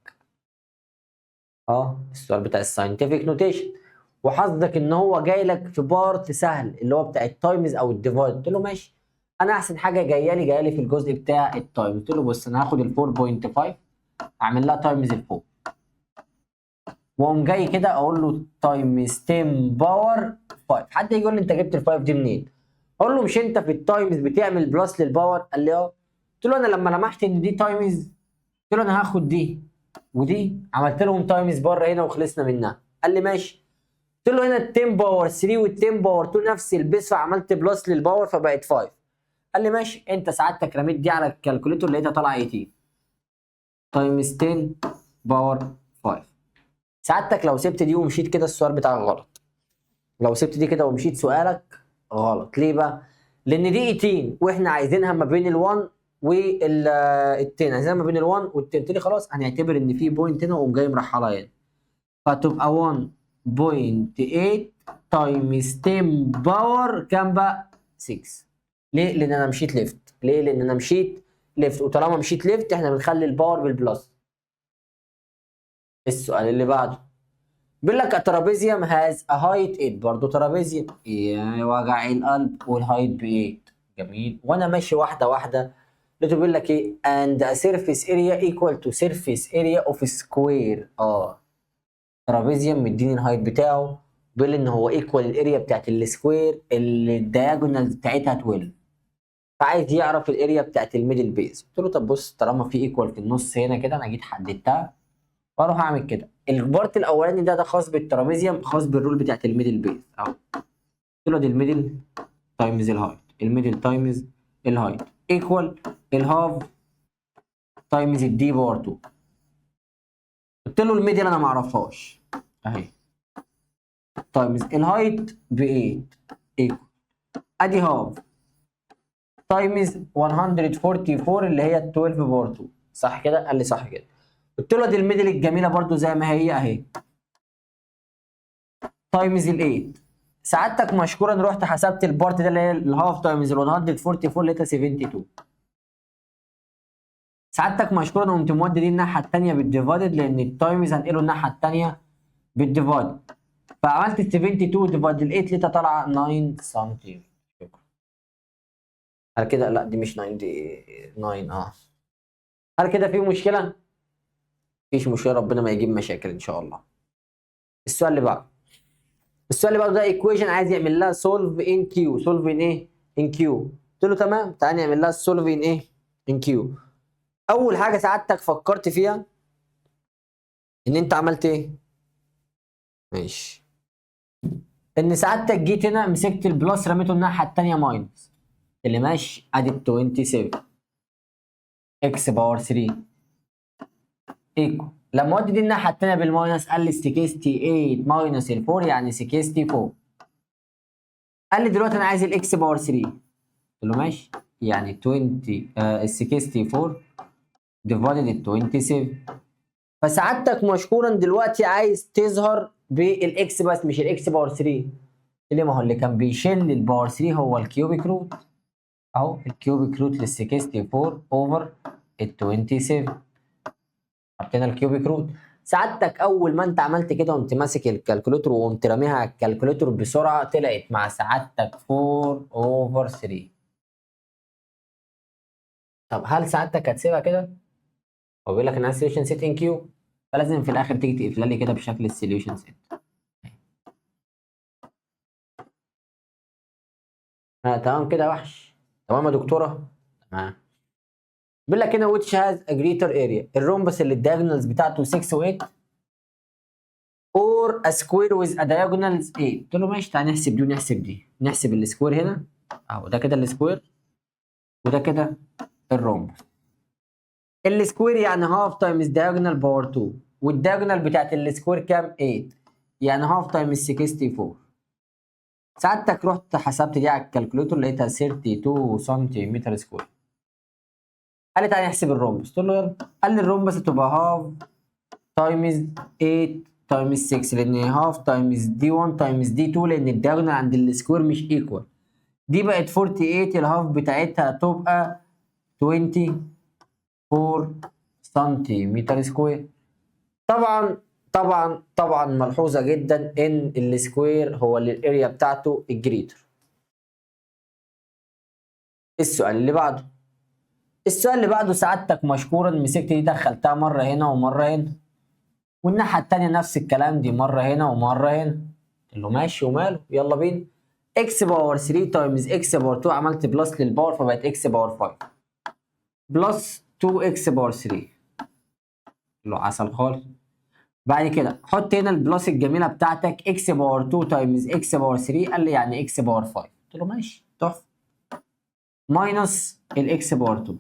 السؤال بتاع الساينتفك نوتيشن. وحظك ان هو جاي لك في بارت سهل اللي هو بتاع التايمز او الديفايد. قلت له ماشي، انا احسن حاجه جايه لي في الجزء بتاع التايم. قلت له بص انا هاخد ال 4.5 اعمل لها تايمز ال 4، واقوم جاي كده اقول له تايمز 10 باور 5. حد يجي يقول لي انت جبت ال 5 دي منين؟ اقول له مش انت في التايمز بتعمل بلس للباور؟ قال لي اه. قلت له انا لما لمحت ان دي تايمز قلت له انا هاخد دي ودي، عملت لهم تايمز بره هنا وخلصنا منها. قال لي ماشي. قلت له هنا ال 10 باور 3 وال 10 باور 2 نفس البيس فعملت بلس للباور فبقت 5. قال لي ماشي، انت سعادتك رميت دي على الكالكوليتور لقيتها طالعه 18 تايمز 10 باور 5. سعادتك لو سبت دي ومشيت كده السؤال بتاعك غلط. لو سبت دي كده ومشيت سؤالك غلط. ليه بقى؟ لان دي 18 واحنا عايزينها ما بين ال1 وال 10، عايزينها ما بين ال1 وال10. قلت لي خلاص هنعتبر ان في بوينت هنا واقوم جاي مرحلها هنا، فتبقى 1.8 تايمز 10 باور كام بقى؟ 6. ليه؟ لان انا مشيت ليفت. ليه؟ لان انا مشيت ليفت، وطالما مشيت ليفت احنا بنخلي الباور بالبلس. السؤال اللي بعده بيقول لك الترابيزيوم هاز ا هايت 8. برضه ترابيزيوم يا وجع القلب، والهايت ب 8. جميل. وانا ماشي واحده واحده لقيته بيقول لك ايه؟ and a surface area equal to surface area of square. ترابيزيوم مديني الهايت بتاعه، بيقول لي ان هو ايكوال الاريا بتاعت السكوير اللي الدياجونال بتاعتها 12، فعايز يعرف الاريا بتاعت الميدل بيز. قلت له طب بص، طالما في ايكوال في النص هنا كده انا جيت حددتها، واروح اعمل كده. البارت الاولاني ده خاص بالترابيزيوم، خاص بالرول بتاعت الميدل بيز اهو. قلت له دي الميدل تايمز الهايت، الميدل تايمز الهايت ايكوال الهاف تايمز الدي باور 2. قلت له الميدل انا ما اعرفهاش اهي، تايمز الهايت ب 8 ايكوال ادي هاف تايمز 144 اللي هي 12 باور 2. صح كده؟ قال لي صح كده. قلت له دي الميدل الجميله برضو زي ما هي اهي تايمز ال 8. سعادتك مشكورا رحت حسبت البارت ده اللي هي الهاف تايمز ال 144 لقيتها 72. سعادتك مشكورا قمت مودي دي الناحيه الثانيه بالديفايدد، لان التايمز هنقله الناحيه الثانيه بالديفايدد، فعملت 72 ديفايد ال 8 لقيتها طالعه 9 سم. شكرا. هل كده؟ لا دي مش 9، دي 9. هل كده في مشكله؟ مفيش مشكله، ربنا ما يجيب مشاكل ان شاء الله. السؤال اللي بعده. السؤال اللي بعده ده ايكويشن عايز يعمل لها سولف ان كيو. سولف ان ايه؟ ان كيو. قلت له تمام، تعالى نعمل لها سولف ان ايه؟ ان كيو. اول حاجه سعادتك فكرت فيها ان انت عملت ايه؟ ماشي. ان سعادتك جيت هنا مسكت البلس رميته الناحيه الثانيه ماينس، اللي ماشي ادي 27 اكس باور 3 ايكو. لما ودي دي الناحيه الثانيه بالماينس قال لي 68 ماينس ال 4 يعني 64. قال لي دلوقتي انا عايز الاكس باور 3. قلت له ماشي، يعني 20 ال 64 ديفايدد ال 27. فسعادتك مشكورا دلوقتي عايز تظهر بالاكس بس مش الاكس باور 3. ليه؟ ما هو اللي كان بيشيل الباور 3 هو الكيوبيك روت اهو، الكيوبيك روت لل 64 اوفر ال 27. حطينا الكيوبيك روت. سعادتك اول ما انت عملت كده قمت ماسك الكالكوليتر وقمت راميها على الكالكوليتر بسرعه، طلعت مع سعادتك 4 اوفر 3. طب هل سعادتك هتسيبها كده؟ هو بيقول لك انا عايز سوليوشن سيت ان كيو، فلازم في الاخر تيجي تقفلها لي كده بشكل السوليوشن سيت. تمام كده وحش. تمام يا دكتوره؟ تمام. بيقول لك هنا which has a greater area. الرومبس اللي الدايجونالز بتاعته 6 و8 or a square with a diagonal 8. قلت له ماشي، تعالى نحسب دي ونحسب دي. نحسب السكوير هنا اهو، ده كده السكوير وده كده الرومبس. السكوير يعني هاف تايمز diagonal باور 2، والدياجونال بتاعت السكوير كام؟ 8، يعني هاف تايمز 64. ساعتك رحت حسبت دي على الكالكوليتور لقيتها 32 سنتيمتر سكوير. قال لي تعالى نحسب الرومبس. قلت له يلا. قال لي الرومبس هتبقى هاف تايمز 8 تايمز 6، لان هاف تايمز دي 1 تايمز دي 2، لان الدياجونال عند السكوير مش ايكوال. دي بقت 48، الهاف بتاعتها هتبقى 24 سنتيمتر سكوير. طبعا ملحوظه جدا ان السكوير هو اللي الاريا بتاعته الجريتر. السؤال اللي بعده سعادتك مشكورا مسكت دي دخلتها مره هنا ومره هنا، والناحيه التانيه نفس الكلام، دي مره هنا ومره هنا. قلت له ماشي وماله، يلا بينا. اكس باور 3 تايمز اكس باور 2، عملت بلس للباور فبقت اكس باور 5 بلس 2 اكس باور 3. قلت له عسل خالص. بعد كده حط هنا البلس الجميله بتاعتك، اكس باور 2 تايمز اكس باور 3، قال لي يعني اكس باور 5. قلت له ماشي تحفه. ماينس الاكس باور 2،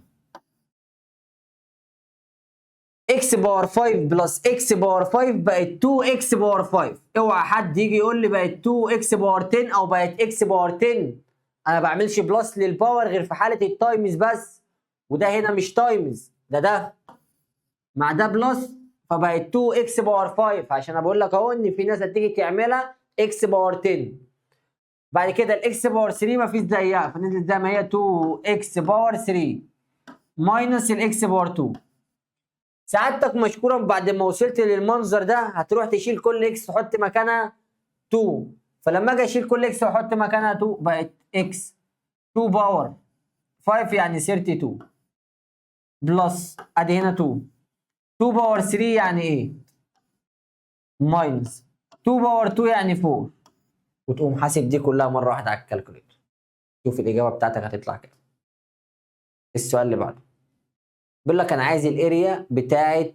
اكس باور 5 بلس اكس باور 5 بقت 2 اكس باور 5. اوعى حد يجي يقول لي بقت 2 اكس باور 10 او بقت اكس باور 10. انا ما بعملش بلس للباور غير في حاله التايمز بس، وده هنا مش تايمز، ده مع ده بلس فبقت 2 اكس باور 5. عشان انا بقول لك اهو ان في ناس هتيجي تعملها اكس باور 10. بعد كده الاكس باور 3 ما فيش زيها فنزلت زي ما هي 2 اكس باور 3 ماينس الاكس باور 2. سعادتك مشكورا بعد ما وصلت للمنظر ده هتروح تشيل كل اكس تحط مكانها 2. فلما اجي اشيل كل اكس واحط مكانها 2 بقت اكس 2 باور 5 يعني 32 بلس ادي هنا 2 باور 3 يعني 8 ماينس 2 باور 2 يعني 4، وتقوم حاسب دي كلها مره واحده على الكالكوليتر. شوف الاجابه بتاعتك هتطلع كده. السؤال اللي بعده بيقول لك انا عايز الاريا بتاعت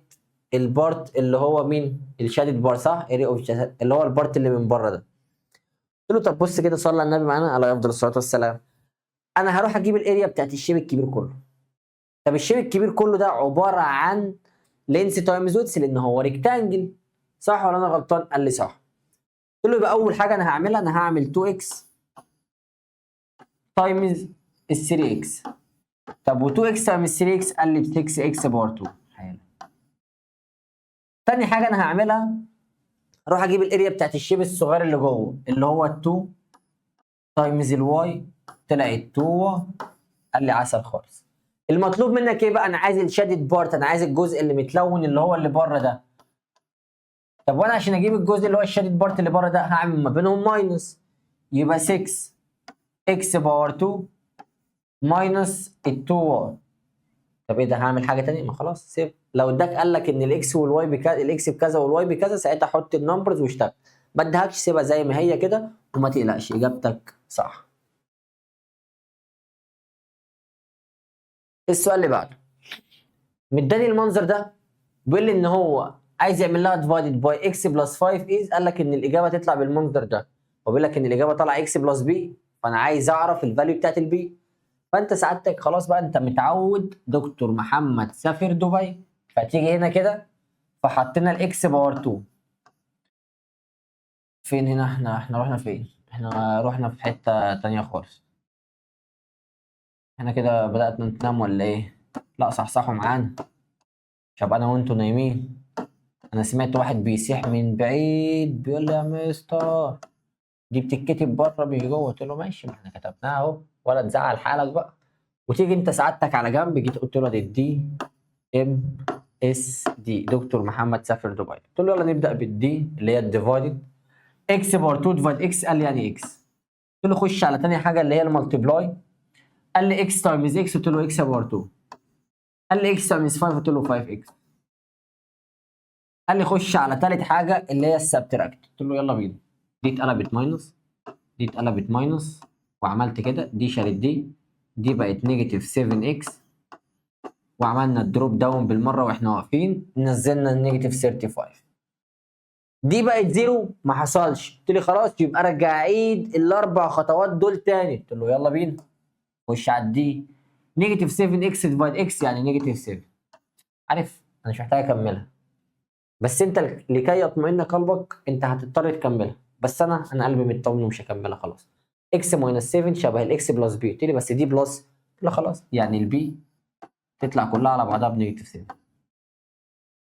البارت اللي هو مين؟ الشادد بار، صح؟ اريا اوف اللي هو البارت اللي من بره ده. قلت له طب بص كده، صلى على النبي معانا عليه افضل الصلاه والسلام. انا هروح اجيب الاريا بتاعت الشيب الكبير كله. طب الشيب الكبير كله ده عباره عن لينس تايمز ويدث، لان هو ريكتانجل، صح ولا انا غلطان؟ قال لي صح. قلت له يبقى اول حاجه انا هعملها، انا هعمل 2 اكس تايمز ال 3 اكس. طب و 2 اكس تايمز 3 اكس قال لي ب 6 اكس باور 2. حلو. تاني حاجه انا هعملها اروح اجيب الاريا بتاعت الشيب الصغير اللي جوه اللي هو 2 تايمز الواي، طلعت 2. قال لي عسل خالص. المطلوب منك ايه بقى؟ انا عايز الشادد بارت، انا عايز الجزء اللي متلون اللي هو اللي بره ده. طب وانا عشان اجيب الجزء اللي هو الشادد بارت اللي بره ده هعمل ما بينهم ماينس، يبقى 6 اكس باور 2 ماينس ال 2 واي. طب ايه ده؟ هعمل حاجه تانية؟ ما خلاص سيب. لو اداك قال لك ان الاكس والواي بكذا، الاكس بكذا والواي بكذا، ساعتها حط النمبرز واشتغل. ما ادهكش سيبها زي ما هي كده وما تقلقش، اجابتك صح. السؤال اللي بعده مداني المنظر ده، بيقول لي ان هو عايز يعمل لها ديفايدد باي اكس بلس 5 از، قال لك ان الاجابه تطلع بالمنظر ده، وبيقول لك ان الاجابه طالعه اكس بلس بي، فانا عايز اعرف الفاليو بتاعت البي. فانت سعادتك خلاص بقى انت متعود دكتور محمد سافر دبي، فتيجي هنا كده فحطينا الاكس باور 2. فين هنا؟ احنا رحنا فين؟ احنا رحنا في حته تانية خالص. احنا كده بدأت ننام ولا ايه؟ لا صحصحوا معانا. شاب انا وانتوا نايمين. انا سمعت واحد بيصيح من بعيد بيقول لي يا مستر دي بتتكتب بره مش جوه. قلت له ماشي، ما احنا كتبناها اهو، ولا تزعل حالك بقى. وتيجي انت سعادتك على جنب جيت قلت له دي ام اس دي دكتور محمد سافر دبي. قلت له يلا نبدا بالدي اللي هي الديفايدد اكس باور 2 ديفايد اكس. قال لي يعني اكس. قلت له خش على تاني حاجه اللي هي المالتيبلاي. قال لي اكس تايمز اكس. قلت له اكس باور 2. قال لي اكس تايمز 5. قلت له 5 اكس. قال لي خش على تالت حاجه اللي هي السبتراكت. قلت له يلا بينا. دي اتقلبت ماينس، دي اتقلبت ماينس، وعملت كده دي شالت دي بقت نيجاتيف 7 اكس، وعملنا الدروب داون بالمره واحنا واقفين نزلنا النيجاتيف 35. دي بقت زيرو ما حصلش، قلت لي خلاص يبقى ارجع اعيد الاربع خطوات دول تاني، قلت له يلا بينا خش على الدي. نيجاتيف 7 اكس ديفايد اكس يعني نيجاتيف 7. عارف انا مش محتاج اكملها، بس انت لكي يطمئن قلبك انت هتضطر تكملها، بس انا قلبي مطمن ومش هكملها خلاص. اكس ماينس 7 شبه الاكس بلس بي، قلت لي بس دي بلس، لا خلاص يعني البي تطلع كلها على بعضها بنيجاتيف 7.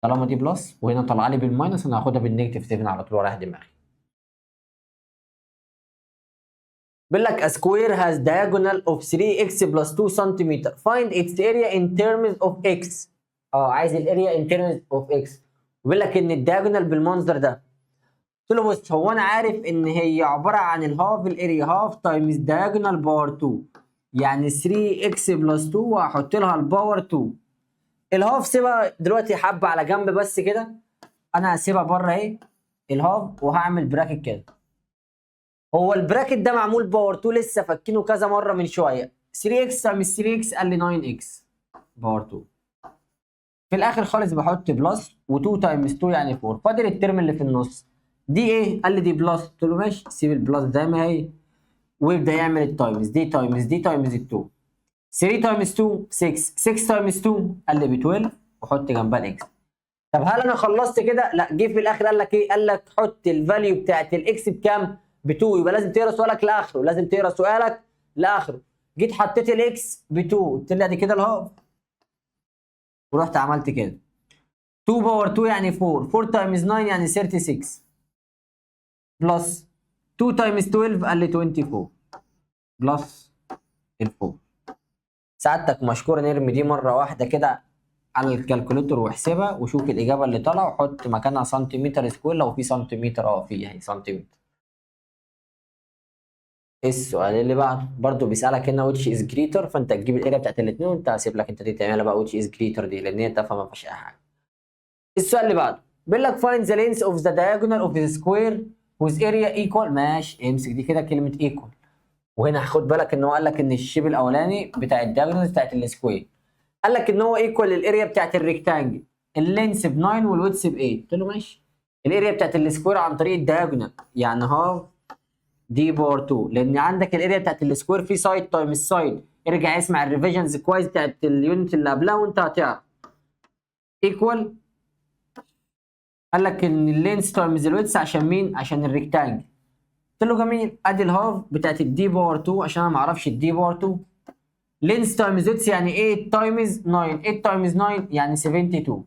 طالما دي بلس وهنا طالعه لي بالماينس انا هاخدها بالنيجاتيف 7 على طول ورايح دماغي. بيقول لك a square has diagonal of 3x plus 2 cm find its area in terms of x. عايز الاريا in terms of x، وبيقول لك ان الدياجونال بالمنظر ده. قلت له بص هو انا عارف ان هي عباره عن الهاف الاريا هاف تايمز دياجونال باور 2، يعني 3x بلس 2 وهحط لها الباور 2. الهاف سيبها دلوقتي حبه على جنب بس كده، انا هسيبها بره اهي الهاف وهعمل براكت كده. هو البراكت ده معمول باور 2 لسه فكينه كذا مره من شويه، 3x تايمز 3x قال لي 9x باور 2. في الاخر خالص بحط بلس و2 تايمز 2 يعني 4، فاضل الترم اللي في النص دي ايه؟ قال لي دي بلس، قلت له ماشي سيب البلس زي ما هي ويبدا يعمل التايمز، دي تايمز دي تايمز 2. 3 تايمز 2 6، 6 تايمز 2 قال لي ب 12 وحط جنبها الاكس. طب هل انا خلصت كده؟ لا، جه في الاخر قال لك ايه؟ قال لك حط الفاليو بتاعت الاكس بكام؟ ب 2، يبقى لازم تقرا سؤالك لاخره، لازم تقرا سؤالك لاخره. جيت حطيت الاكس ب 2 قلت لي ادي كده الهاف، ورحت عملت كده 2 باور 2 يعني 4، 4 تايمز 9 يعني 36 بلس 2 تايمز 12 قال لي 24 بلس ال 4. سعادتك مشكور نرمي دي مره واحده كده على الكالكوليتر واحسبها وشوف الاجابه اللي طالعه وحط مكانها سنتيمتر سكوير لو في سنتيمتر، في اهي سنتيمتر. السؤال اللي بعده برضه بيسالك هنا which is greater، فانت تجيب الاريا بتاعت الاثنين وانت هسيب لك انت دي تعملها بقى which is greater دي لان هي تافهه ما فيهاش اي حاجه. السؤال اللي بعده بيقول لك find the length of the diagonal of the square whose area equal. ماشي امسك دي كده كلمه equal، وهنا خد بالك ان هو قال لك ان الشيب الاولاني بتاع الدياجونال بتاعت السكوير قال لك ان هو ايكوال للاريا بتاعت الريكتانجل، اللينس ب 9 والويدث ب 8. قلت له ماشي الاريا بتاعت السكوير عن طريق الدياجونال يعني هاف دي باور 2، لان عندك الاريا بتاعت السكوير في سايد تايمز سايد، ارجع اسمع الريفيجنز كويس بتاعت اليونت اللي قبلها وانت هتعرف. ايكوال قال لك ان اللينس تايمز الويدث عشان مين؟ عشان الريكتانجل. قلت له جميل، ادي الهاف بتاعت الدي باور 2 عشان انا ما اعرفش الدي باور 2. لينس تايمز ويدث يعني 8 تايمز 9، 8 تايمز 9 يعني 72.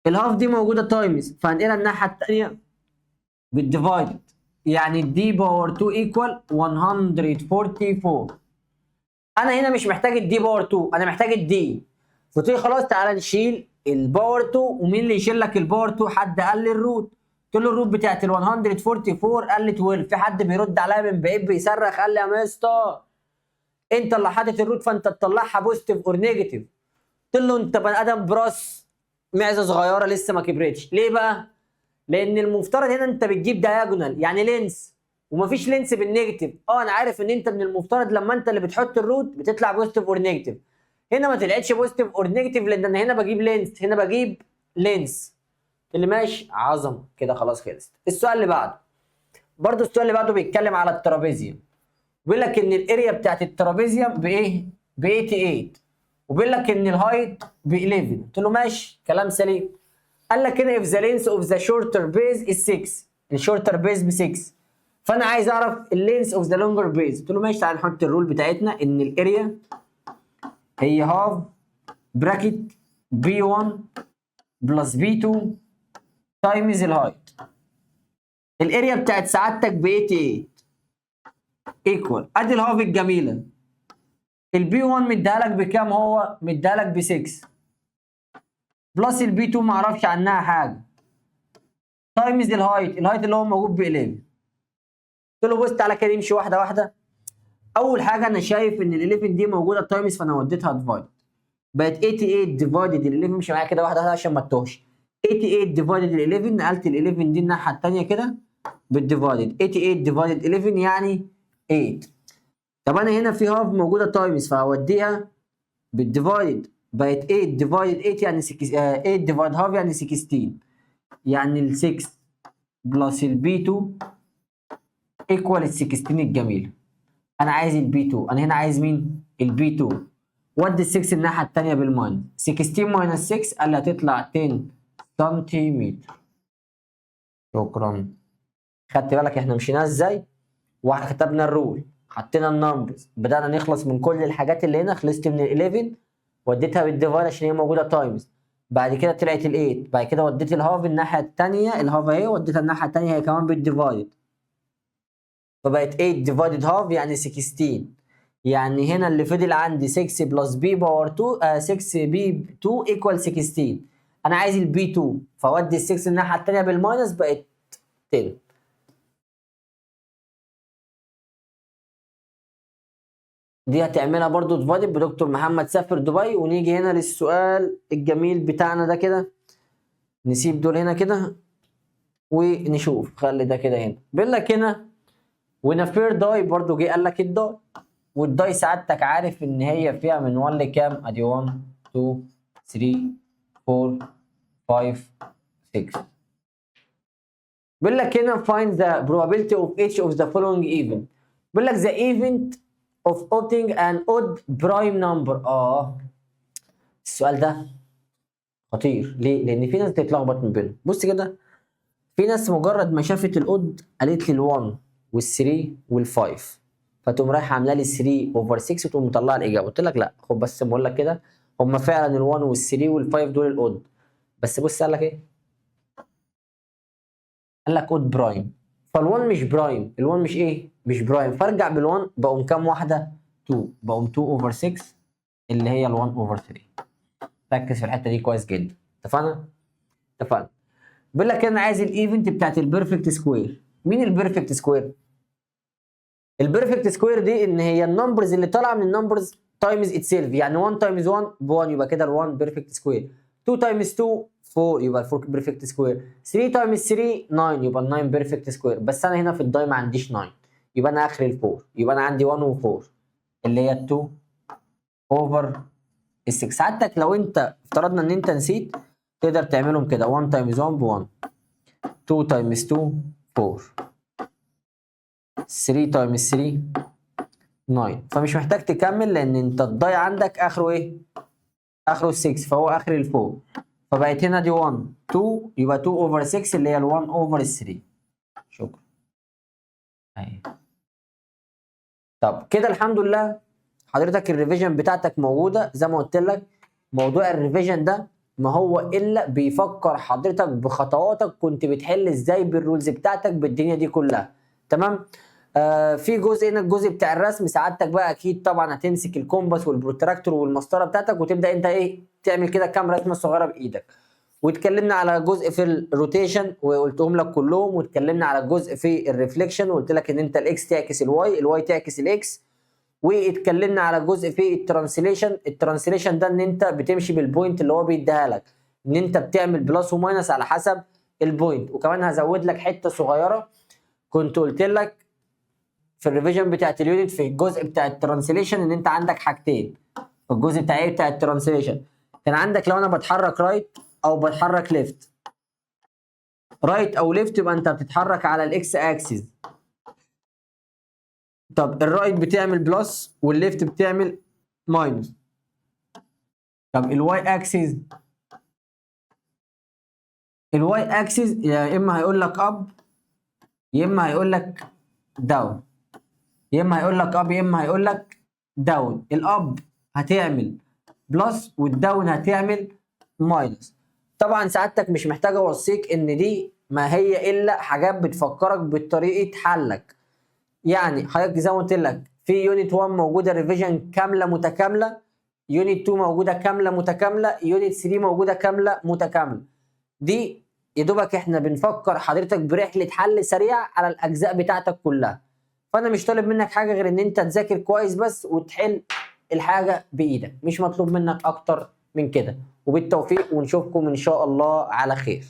الهاف دي موجوده تايمز فهنقلها الناحيه الثانيه بالديفايد، يعني الدي باور 2 ايكوال 144. انا هنا مش محتاج الدي باور 2، انا محتاج الدي. قلت لي خلاص تعالى نشيل الباور 2، ومين اللي يشيل لك الباور 2؟ حد قال لي الروت، قلت له الروت بتاعت ال 144 قال لي 12. في حد بيرد عليا من بعيد بيصرخ قال لي يا مستر انت اللي حاطط الروت فانت تطلعها بوزيتيف اور نيجاتيف. قلت له انت بني ادم براس معزه صغيره لسه ما كبرتش. ليه بقى؟ لان المفترض هنا انت بتجيب دايجونال يعني لينس، ومفيش لينس بالنيجاتيف. انا عارف ان انت من المفترض لما انت اللي بتحط الروت بتطلع بوزيتيف اور نيجاتيف، هنا ما طلعتش بوزيتيف اور نيجاتيف لان انا هنا بجيب لينس، هنا بجيب لينس. اللي ماشي عظمه كده خلاص خلصت. السؤال اللي بعده برضه، السؤال اللي بعده بيتكلم على الترابيزيوم، بيقول لك ان الاريا بتاعت الترابيزيوم بايه؟ ب 88، وبيقول لك ان الهايت ب 11. قلت له ماشي كلام سليم. قال لك هنا if the length of the shorter base is 6، الشورتر بيز ب 6، فانا عايز اعرف اللينس اوف ذا لونجر بيز. قلت له ماشي تعالى نحط الرول بتاعتنا ان الاريا هي هاف براكت بي 1 بلس بي 2 تايمز الهايت. الاريا بتاعت سعادتك ب 88 ايكوال ادي الهاف الجميله، البي 1 مديها لك بكام؟ هو مديها لك ب 6 بلس البي 2 ما اعرفش عنها حاجه تايمز الهايت اللي هو موجود ب 11. قلت له بص تعالى كده نمشي واحده واحده. اول حاجه انا شايف ان ال 11 دي موجوده تايمز فانا وديتها ديفايد، بقت 88 ديفايدد ال 11. مش معايا كده واحده واحده عشان ما تتوهش. 88 ديفايدد ال 11 نقلت ال 11 دي الناحيه الثانيه كده بالديفايدد، 88 ديفايدد 11 يعني 8. طب انا هنا في هاف موجوده تايمز فهوديها بالديفايد، بقت 8 ديفايدد 8 يعني 8 ديفايد هاف يعني 16. يعني ال 6 بلس البي 2 ايكوال ال 16 الجميله. انا عايز البي 2، انا هنا عايز مين؟ البي 2. ودي ال 6 الناحيه الثانيه بالماينس، 16 ماينس 6 قال لي هتطلع 10 سنتيمتر. شكرا. خدت بالك احنا مشيناها ازاي؟ وكتبنا الرول، حطينا النمبرز، بدأنا نخلص من كل الحاجات اللي هنا. خلصت من ال 11 وديتها بالديفايد عشان هي موجوده تايمز، بعد كده طلعت ال 8، بعد كده وديت الهاف الناحيه الثانيه، الهاف اهي وديتها الناحيه الثانيه هي كمان بالديفايد، فبقت 8 ديفايدد هاف يعني 16. يعني هنا اللي فضل عندي 6 بلس بي باور 2 6 بي 2 ايكوال 16. انا عايز البي 2 فودي ال 6 الناحيه الثانيه بالماينس بقت 10. دي هتعملها برضو ديفايدد بدكتور محمد سافر دبي. ونيجي هنا للسؤال الجميل بتاعنا ده كده، نسيب دول هنا كده ونشوف. خلي ده كده هنا، بيقول لك هنا وين فير داي، برضو جه قال لك الداي، والداي سعادتك عارف ان هي فيها من 1 لكام؟ ادي 1 2 3 4 5 6. بيقول لك هنا find the probability of each of the following event. بيقول لك the event of opting an odd prime number. السؤال ده خطير ليه؟ لان في ناس بتتلخبط من بينهم. بص كده، في ناس مجرد ما شافت الاود قالت لي ال1 وال3 وال5، فتقوم رايحه عامله لي 3 اوفر 6 وتقوم مطلعه الاجابه. قلت لك لا، خد بس بقول لك كده، هم فعلا ال1 وال3 وال5 دول الاود، بس بص قال لك ايه؟ قال لك اود برايم، فال1 مش برايم، ال1 مش ايه؟ مش برايم، فارجع بال1 بقوم كام واحده؟ 2، بقوم 2 اوفر 6 اللي هي ال1 اوفر 3. ركز في الحته دي كويس جدا. اتفقنا؟ اتفقنا. بيقول لك انا عايز الايفنت بتاعت البيرفكت سكوير. مين البيرفكت سكوير؟ البيرفكت سكوير دي ان هي النمبرز اللي طالعه من النمبرز تايمز اتسيلف، يعني 1 تايمز 1 ب 1 يبقى كده ال1 بيرفكت سكوير، 2 تايمز 2 4 يبقى ال4 بيرفكت سكوير، 3 تايمز 3 9 يبقى ال9 بيرفكت سكوير. بس انا هنا في الداي ما عنديش 9، يبقى انا اخر ال4، يبقى انا عندي 1 و4 اللي هي 2 اوفر ال6. سعادتك لو انت افترضنا ان انت نسيت تقدر تعملهم كده، 1 تايمز 1 ب 1، 2 تايمز 2 4، 3 تايمز 3 9. فمش محتاج تكمل لان انت الضاي عندك اخره ايه؟ اخره 6، فهو اخر الفوق. فبقت هنا دي 1 2 يبقى 2 اوفر 6 اللي هي ال 1 اوفر 3. شكرا. اهي. طب كده الحمد لله حضرتك الريفيجن بتاعتك موجوده. زي ما قلت لك موضوع الريفيجن ده ما هو الا بيفكر حضرتك بخطواتك كنت بتحل ازاي بالرولز بتاعتك بالدنيا دي كلها. تمام. في جزء هنا الجزء بتاع الرسم. سعادتك بقى اكيد طبعا هتمسك الكومباس والبروتراكتور والمسطره بتاعتك وتبدا انت ايه تعمل كده كام رسمه صغيره بايدك. واتكلمنا على جزء في الروتيشن وقلتهم لك كلهم، واتكلمنا على جزء في الريفليكشن وقلت لك ان انت الاكس تعكس الواي، الواي تعكس الاكس. واتكلمنا على جزء في الترانسليشن. الترانسليشن ده ان انت بتمشي بالبوينت اللي هو بيديها لك، ان انت بتعمل بلس وماينس على حسب البوينت. وكمان هزود لك حته صغيره، كنت قلت لك في الريفيجن بتاعت اليونت في الجزء بتاع الترانسليشن ان انت عندك حاجتين. في الجزء بتاع ايه؟ بتاع الترانسليشن كان عندك لو انا بتحرك رايت او بتحرك ليفت، رايت او ليفت يبقى انت بتتحرك على الاكس اكسس. طب الرايت بتعمل بلس والليفت بتعمل ماينس. طب الواي اكسس، الواي اكسس يا اما هيقول لك اب يا اما هيقول لك داون، يا اما هيقول لك اب يا اما هيقول لك داون. الاب هتعمل بلس والداون هتعمل ماينس. طبعا سعادتك مش محتاج اوصيك ان دي ما هي الا حاجات بتفكرك بطريقه حلك. يعني حضرتك زي ما قلت لك في يونت 1 موجوده ريفيجن كامله متكامله، يونت 2 موجوده كامله متكامله، يونت 3 موجوده كامله متكامله. دي يا دوبك احنا بنفكر حضرتك برحله حل سريع على الاجزاء بتاعتك كلها. فانا مش طالب منك حاجه غير ان انت تذاكر كويس بس وتحل الحاجه بايدك، مش مطلوب منك اكتر من كده. وبالتوفيق ونشوفكم ان شاء الله على خير.